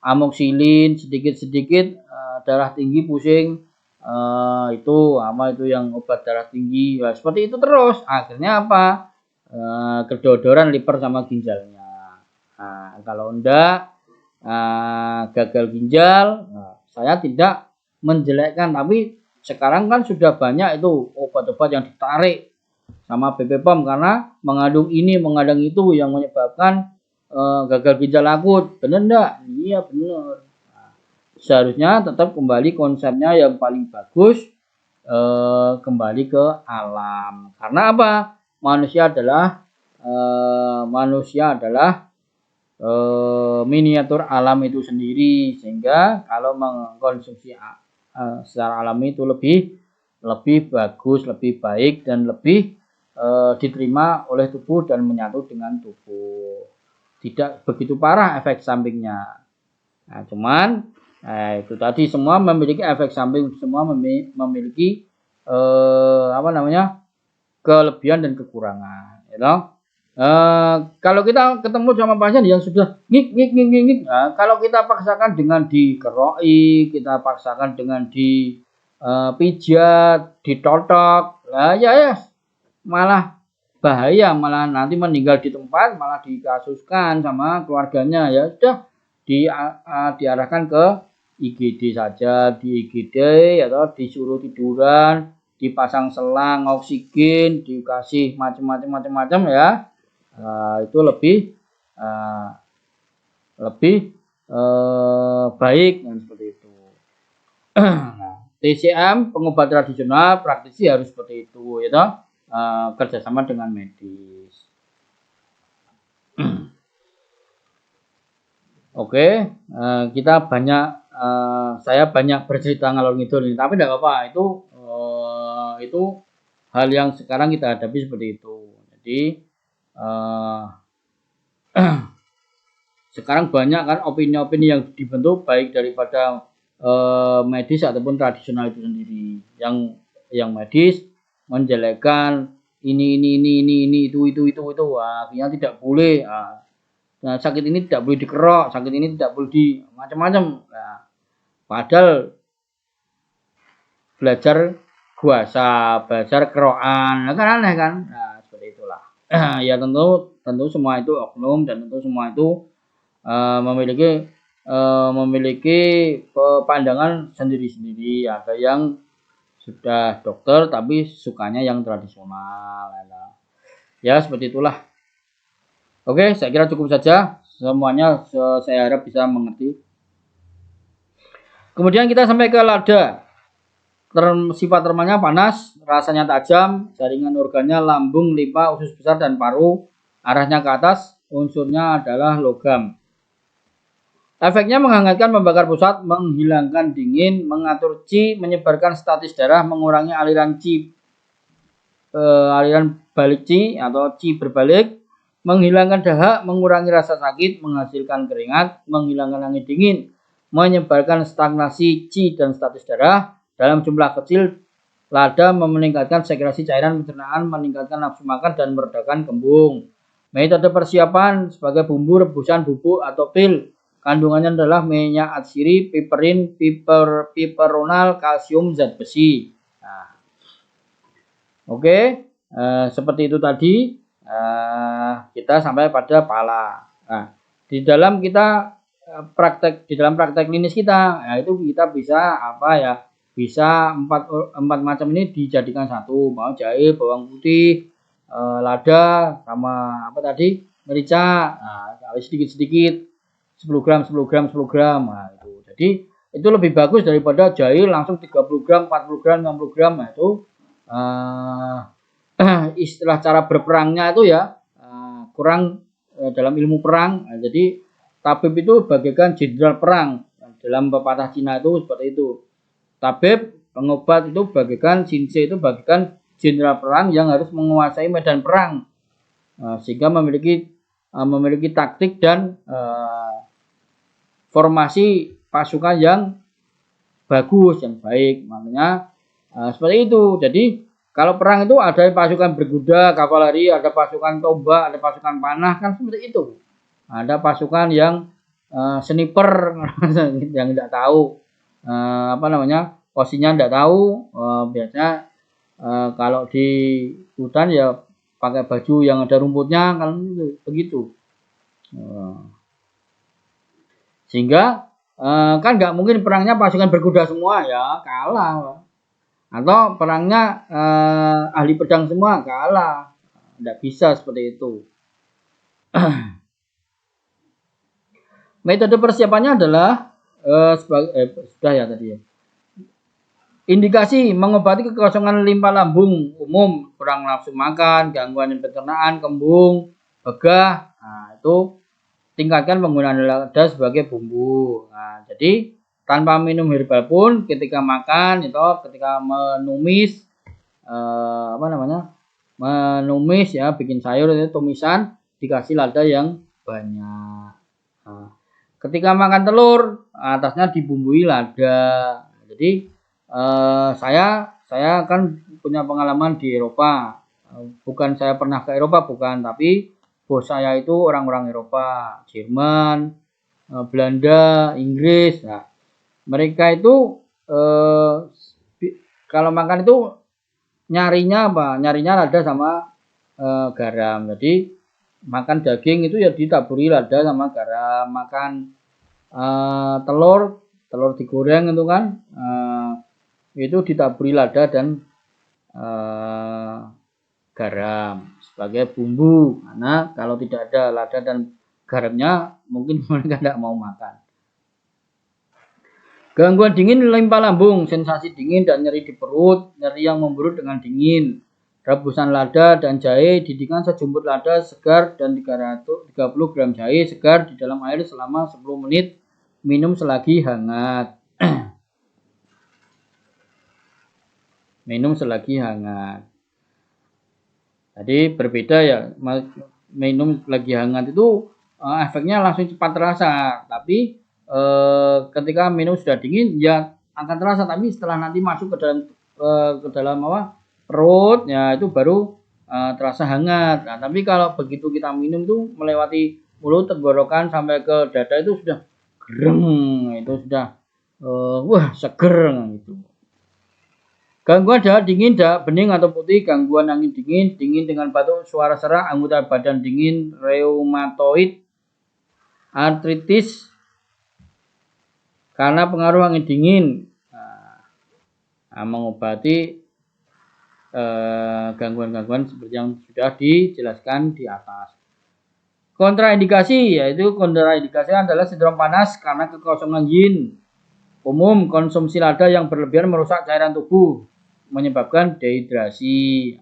amoxilin, sedikit-sedikit darah tinggi pusing, itu yang obat darah tinggi. Seperti itu terus, akhirnya apa? Kedodoran liver sama ginjalnya. Kalau enggak gagal ginjal, saya tidak menjelekkan, tapi sekarang kan sudah banyak itu obat-obat yang ditarik sama BPOM karena mengandung ini, mengandung itu yang menyebabkan gagal ginjal akut. Benar enggak? Iya benar. Seharusnya tetap kembali konsepnya yang paling bagus, kembali ke alam. Karena apa? Manusia adalah miniatur alam itu sendiri, sehingga kalau mengkonsumsi secara alami itu lebih bagus, lebih baik, dan lebih diterima oleh tubuh dan menyatu dengan tubuh. Tidak begitu parah efek sampingnya. Cuman itu tadi semua memiliki efek samping, semua memiliki kelebihan dan kekurangan. Kalau kita ketemu sama pasien yang sudah ngik, kalau kita paksakan dengan dikeroi, kita paksakan dengan dipijat, ditotok, ya malah bahaya, malah nanti meninggal di tempat, malah dikasuskan sama keluarganya. Ya sudah diarahkan ke IGD saja, di IGD atau disuruh tiduran, dipasang selang oksigen, dikasih macam-macam ya. Itu lebih baik dan seperti itu. TCM pengobat tradisional praktisi harus seperti itu, ya kerjasama dengan medis. Oke, saya banyak bercerita ngalor ngidul ini, tapi tidak apa-apa, itu hal yang sekarang kita hadapi seperti itu. Jadi sekarang banyak kan opini-opini yang dibentuk baik daripada medis ataupun tradisional itu sendiri. Yang medis menjelekkan ini itu. Akhirnya tidak boleh. Sakit ini tidak boleh dikerok, sakit ini tidak boleh di macam-macam. Padahal belajar guasa, belajar kerokan, kan aneh kan? Seperti itulah. Ya tentu semua itu oknum, dan tentu semua itu memiliki pandangan sendiri-sendiri. Ada yang sudah dokter tapi sukanya yang tradisional. Ya seperti itulah. Oke, saya kira cukup saja. Semuanya saya harap bisa mengerti. Kemudian kita sampai ke lada. Sifat termanya panas, rasanya tajam, jaringan organnya lambung, limpa, usus besar, dan paru. Arahnya ke atas, unsurnya adalah logam. Efeknya menghangatkan, membakar pusat, menghilangkan dingin, mengatur qi, menyebarkan statis darah, mengurangi aliran qi, aliran balik qi atau qi berbalik, menghilangkan dahak, mengurangi rasa sakit, menghasilkan keringat, menghilangkan angin dingin, menyebarkan stagnasi qi dan statis darah dalam jumlah kecil. Lada meningkatkan sekresi cairan pencernaan, meningkatkan nafsu makan, dan meredakan kembung. Metode persiapan sebagai bumbu rebusan bubuk atau pil. Kandungannya adalah minyak atsiri, piperin, piperonal, kalsium, zat besi. Oke, seperti itu tadi. Kita sampai pada pala. Di dalam praktek klinis kita, itu kita bisa bisa empat macam ini dijadikan satu, mau jahe, bawang putih, lada, sama apa tadi, merica. Nah, sedikit-sedikit 10 gram 10 gram 10 gram. Nah, itu. Jadi itu lebih bagus daripada jahe langsung 30 gram 40 gram 60 gram. Nah, itu istilah cara berperangnya itu ya kurang dalam ilmu perang. Nah, jadi tabib itu bagaikan jenderal perang. Dalam pepatah Cina itu seperti itu. Tabib, pengobat itu bagaikan Shinsei itu bagaikan jenderal perang yang harus menguasai medan perang, sehingga memiliki taktik dan formasi pasukan yang bagus, yang baik. Makanya seperti itu. Jadi kalau perang itu ada pasukan berkuda, kavaleri, ada pasukan tombak, ada pasukan panah, kan seperti itu. Ada pasukan yang sniper yang tidak tahu posisinya tidak tahu. Biasanya kalau di hutan ya pakai baju yang ada rumputnya, kalau begitu. Sehingga kan nggak mungkin perangnya pasukan berkuda semua, ya kalah. Atau perangnya ahli pedang semua, kalah. Tidak bisa seperti itu. Metode persiapannya adalah sudah ya tadi ya. Indikasi mengobati kekosongan limpa lambung umum, kurang nafsu makan, gangguan pencernaan, kembung, begah. Nah, itu tingkatkan penggunaan lada sebagai bumbu. Nah, jadi tanpa minum herbal pun ketika makan itu, ketika menumis menumis ya, bikin sayur itu tumisan, dikasih lada yang banyak. Nah, ketika makan telur, atasnya dibumbui lada. Jadi saya kan punya pengalaman di Eropa. Bukan saya pernah ke Eropa, bukan, tapi bos saya itu orang-orang Eropa, Jerman, Belanda, Inggris. Nah, mereka itu kalau makan itu nyarinya apa? Nyarinya lada sama garam. Jadi makan daging itu ya ditaburi lada sama garam. Makan telur digoreng itu kan itu ditaburi lada dan garam sebagai bumbu. Karena kalau tidak ada lada dan garamnya mungkin mereka tidak mau makan. Gangguan dingin limpa lambung, sensasi dingin dan nyeri di perut, nyeri yang memburuk dengan dingin. Rebusan lada dan jahe, didihkan sejumput lada segar dan 330 gram jahe segar di dalam air selama 10 menit. Minum selagi hangat. Minum selagi hangat. Jadi berbeda ya, minum selagi hangat itu efeknya langsung cepat terasa, tapi ketika minum sudah dingin ya akan terasa, tapi setelah nanti masuk ke dalam perut ya itu baru terasa hangat. Nah, tapi kalau begitu kita minum tuh melewati mulut, tenggorokan sampai ke dada itu sudah gereng, itu sudah wah seger gitu. Gangguan dahak dingin, dahak bening atau putih, gangguan angin dingin, dingin dengan batuk, suara serak, anggota badan dingin, reumatoid, artritis karena pengaruh angin dingin. Nah, mengobati gangguan-gangguan seperti yang sudah dijelaskan di atas. Kontraindikasi, yaitu kontraindikasi adalah sindrom panas karena kekosongan yin. Umum, konsumsi lada yang berlebihan merusak cairan tubuh, menyebabkan dehidrasi.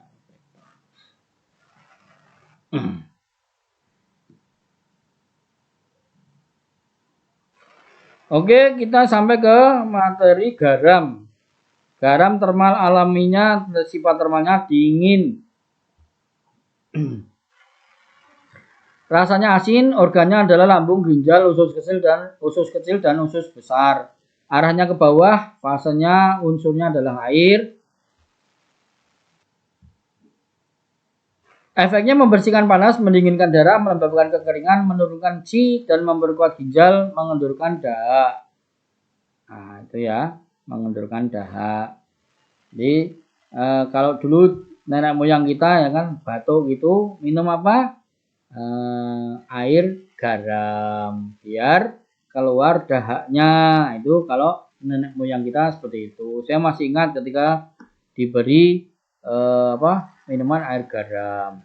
Oke, kita sampai ke materi garam. Garam termal alaminya, sifat termalnya dingin. Rasanya asin, organnya adalah lambung, ginjal, usus kecil dan usus besar. Arahnya ke bawah, fasenya unsurnya adalah air. Efeknya membersihkan panas, mendinginkan darah, melembabkan kekeringan, menurunkan qi, dan memperkuat ginjal, mengendurkan dahak. Nah, itu ya, mengendurkan dahak. Jadi, kalau dulu nenek moyang kita ya kan batuk gitu, minum apa? Air garam, biar keluar dahaknya. Itu kalau nenek moyang kita seperti itu. Saya masih ingat ketika diberi minuman air garam.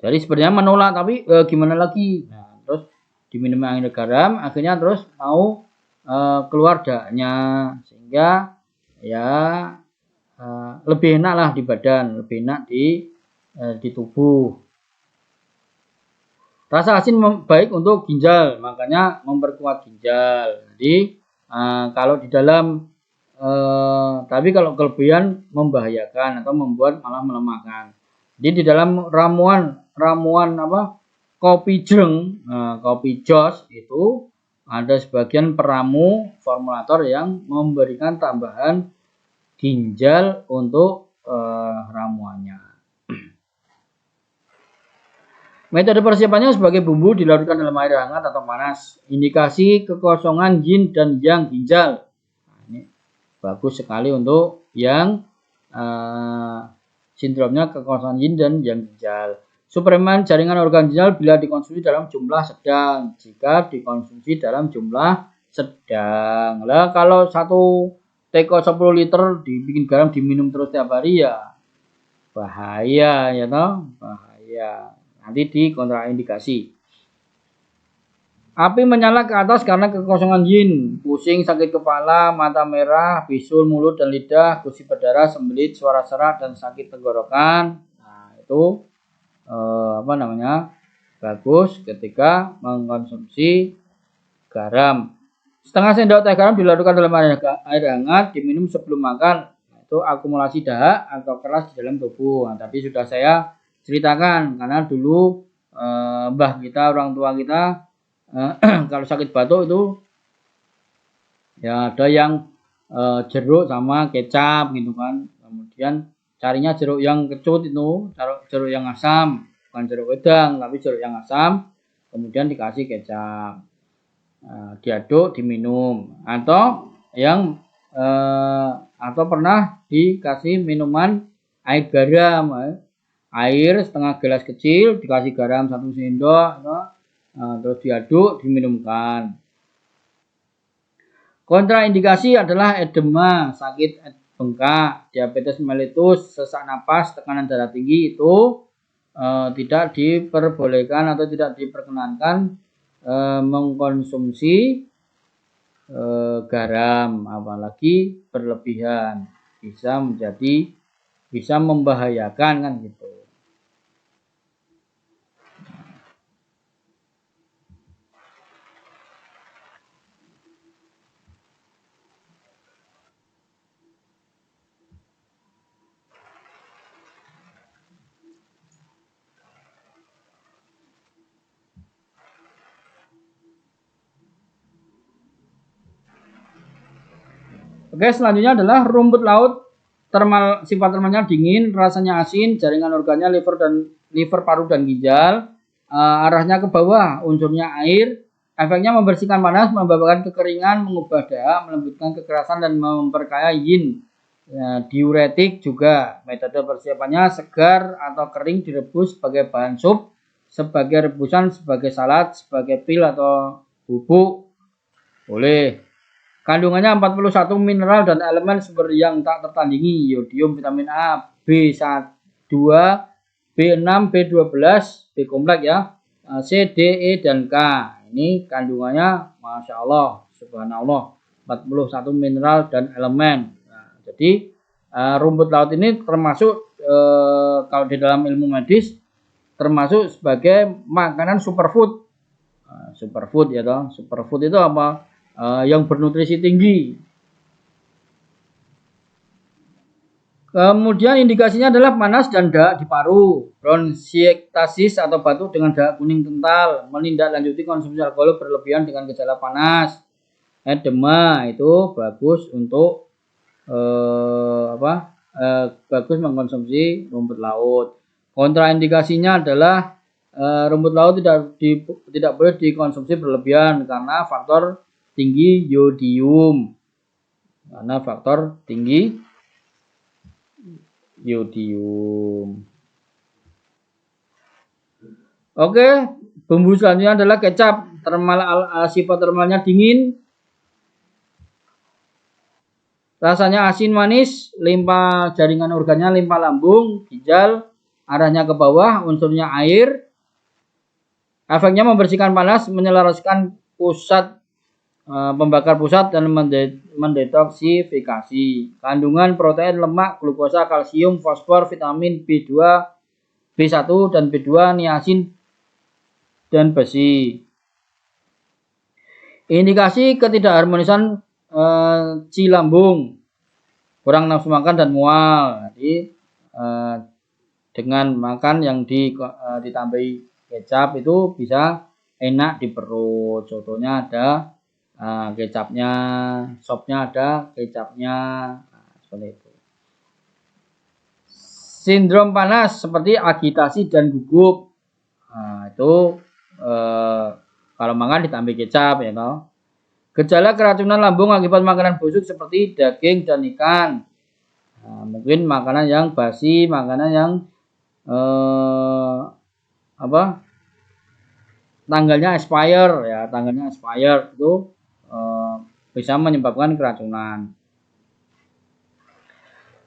Jadi sebenarnya menolak, tapi gimana lagi? Nah, terus diminum air garam, akhirnya terus mau keluar daknya, sehingga ya lebih enak lah di badan, lebih enak di tubuh. Rasa asin baik untuk ginjal, makanya memperkuat ginjal. Jadi kalau di dalam tapi kalau kelebihan membahayakan atau membuat malah melemahkan. Jadi di dalam ramuan kopi jreng, kopi jos itu ada sebagian peramu formulator yang memberikan tambahan ginjal untuk ramuannya. Metode persiapannya sebagai bumbu dilarutkan dalam air hangat atau panas. Indikasi kekosongan yin dan yang ginjal. Nah, ini bagus sekali untuk yang sindromnya kekosongan yin dan yang ginjal. Suplemen jaringan organ ginjal bila dikonsumsi dalam jumlah sedang. Jika dikonsumsi dalam jumlah sedang. Lah kalau satu teko 10 liter dibikin garam diminum terus tiap hari ya bahaya ya toh, bahaya. Nanti dikontraindikasi. Api menyala ke atas karena kekosongan yin, pusing, sakit kepala, mata merah, bisul, mulut dan lidah, gusi berdarah, sembelit, suara serak dan sakit tenggorokan. Nah, itu bagus ketika mengkonsumsi garam. Setengah sendok teh garam dilarutkan dalam air hangat, diminum sebelum makan. Itu akumulasi dahak atau keras di dalam tubuh. Nah, tadi sudah saya ceritakan karena dulu mbah kita, orang tua kita kalau sakit batuk itu ya ada yang jeruk sama kecap gitu kan. Kemudian carinya jeruk yang kecut itu, jeruk yang asam, bukan jeruk wedang tapi jeruk yang asam. Kemudian dikasih kecap, diaduk, diminum. Atau yang atau pernah dikasih minuman air garam. Air setengah gelas kecil dikasih garam 1 sendok, terus diaduk diminumkan. Kontraindikasi adalah edema, sakit bengkak, diabetes mellitus, sesak napas, tekanan darah tinggi itu tidak diperbolehkan atau tidak diperkenankan mengkonsumsi garam, apalagi berlebihan bisa membahayakan kan gitu. Oke, selanjutnya adalah rumput laut. Sifat termalnya dingin, rasanya asin, jaringan organnya liver, paru dan ginjal. Arahnya ke bawah, unsurnya air. Efeknya membersihkan panas, menyebabkan kekeringan, mengubah dahak, melembutkan kekerasan dan memperkaya yin. Ya, diuretik juga. Metode persiapannya segar atau kering direbus sebagai bahan sup, sebagai rebusan, sebagai salad, sebagai pil atau bubuk. Boleh. Kandungannya 41 mineral dan elemen sumber yang tak tertandingi, yodium, vitamin A, B1, B6, B12, B kompleks ya, C, D, E, dan K. Ini kandungannya Masya Allah, Subhanallah, 41 mineral dan elemen. Nah, jadi rumput laut ini termasuk kalau di dalam ilmu medis termasuk sebagai makanan superfood. Superfood ya toh. Superfood itu apa? Yang bernutrisi tinggi. Kemudian indikasinya adalah panas dan dahak di paru, bronkiektasis atau batuk dengan dahak kuning kental, menindaklanjuti konsumsi alkohol berlebihan dengan gejala panas, edema itu bagus untuk bagus mengkonsumsi rumput laut. Kontraindikasinya adalah rumput laut tidak boleh dikonsumsi berlebihan karena faktor tinggi yodium. Oke, bumbu selanjutnya adalah kecap. sifat termalnya dingin, rasanya asin manis, limpa jaringan organnya limpa lambung, ginjal, arahnya ke bawah, unsurnya air, efeknya membersihkan panas, menyelaraskan pusat pembakar pusat dan mendetoksifikasi. Kandungan protein, lemak, glukosa, kalsium, fosfor, vitamin B2, B1 dan B2, niacin dan besi. Indikasi ketidakharmonisan ci lambung, kurang nafsu makan dan mual. Jadi dengan makan yang ditambahi kecap itu bisa enak di perut. Contohnya ada kecapnya, sopnya ada kecapnya, seperti itu. Sindrom panas seperti agitasi dan gugup, itu kalau makan ditambah kecap ya toh. Gejala keracunan lambung akibat makanan busuk seperti daging dan ikan. Mungkin makanan yang basi, makanan yang tanggalnya expire ya, tanggalnya expire itu bisa menyebabkan keracunan.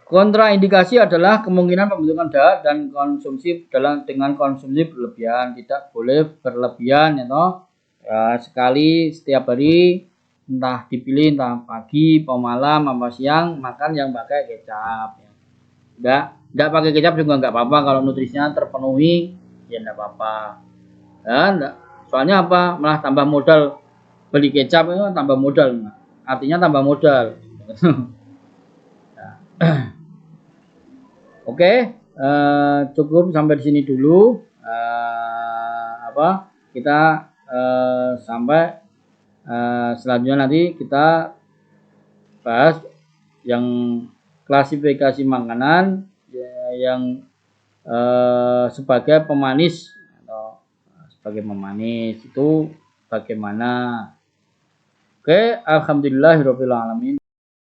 Kontraindikasi adalah kemungkinan pembentukan dahak dan konsumsi dengan konsumsi berlebihan. Tidak boleh berlebihan ya toh. Ya, sekali setiap hari, entah dipilih entah pagi, malam, apa siang, makan yang pakai kecap. Ya. Enggak pakai kecap juga enggak apa-apa kalau nutrisinya terpenuhi, ya enggak apa-apa. Ya, soalnya apa? Malah tambah modal beli kecap itu tambah modal. Artinya tambah modal. Oke, cukup sampai di sini dulu. Kita sampai selanjutnya nanti kita bahas yang klasifikasi makanan yang sebagai pemanis atau sebagai pemanis itu bagaimana. Oke, alhamdulillahirabbil alamin.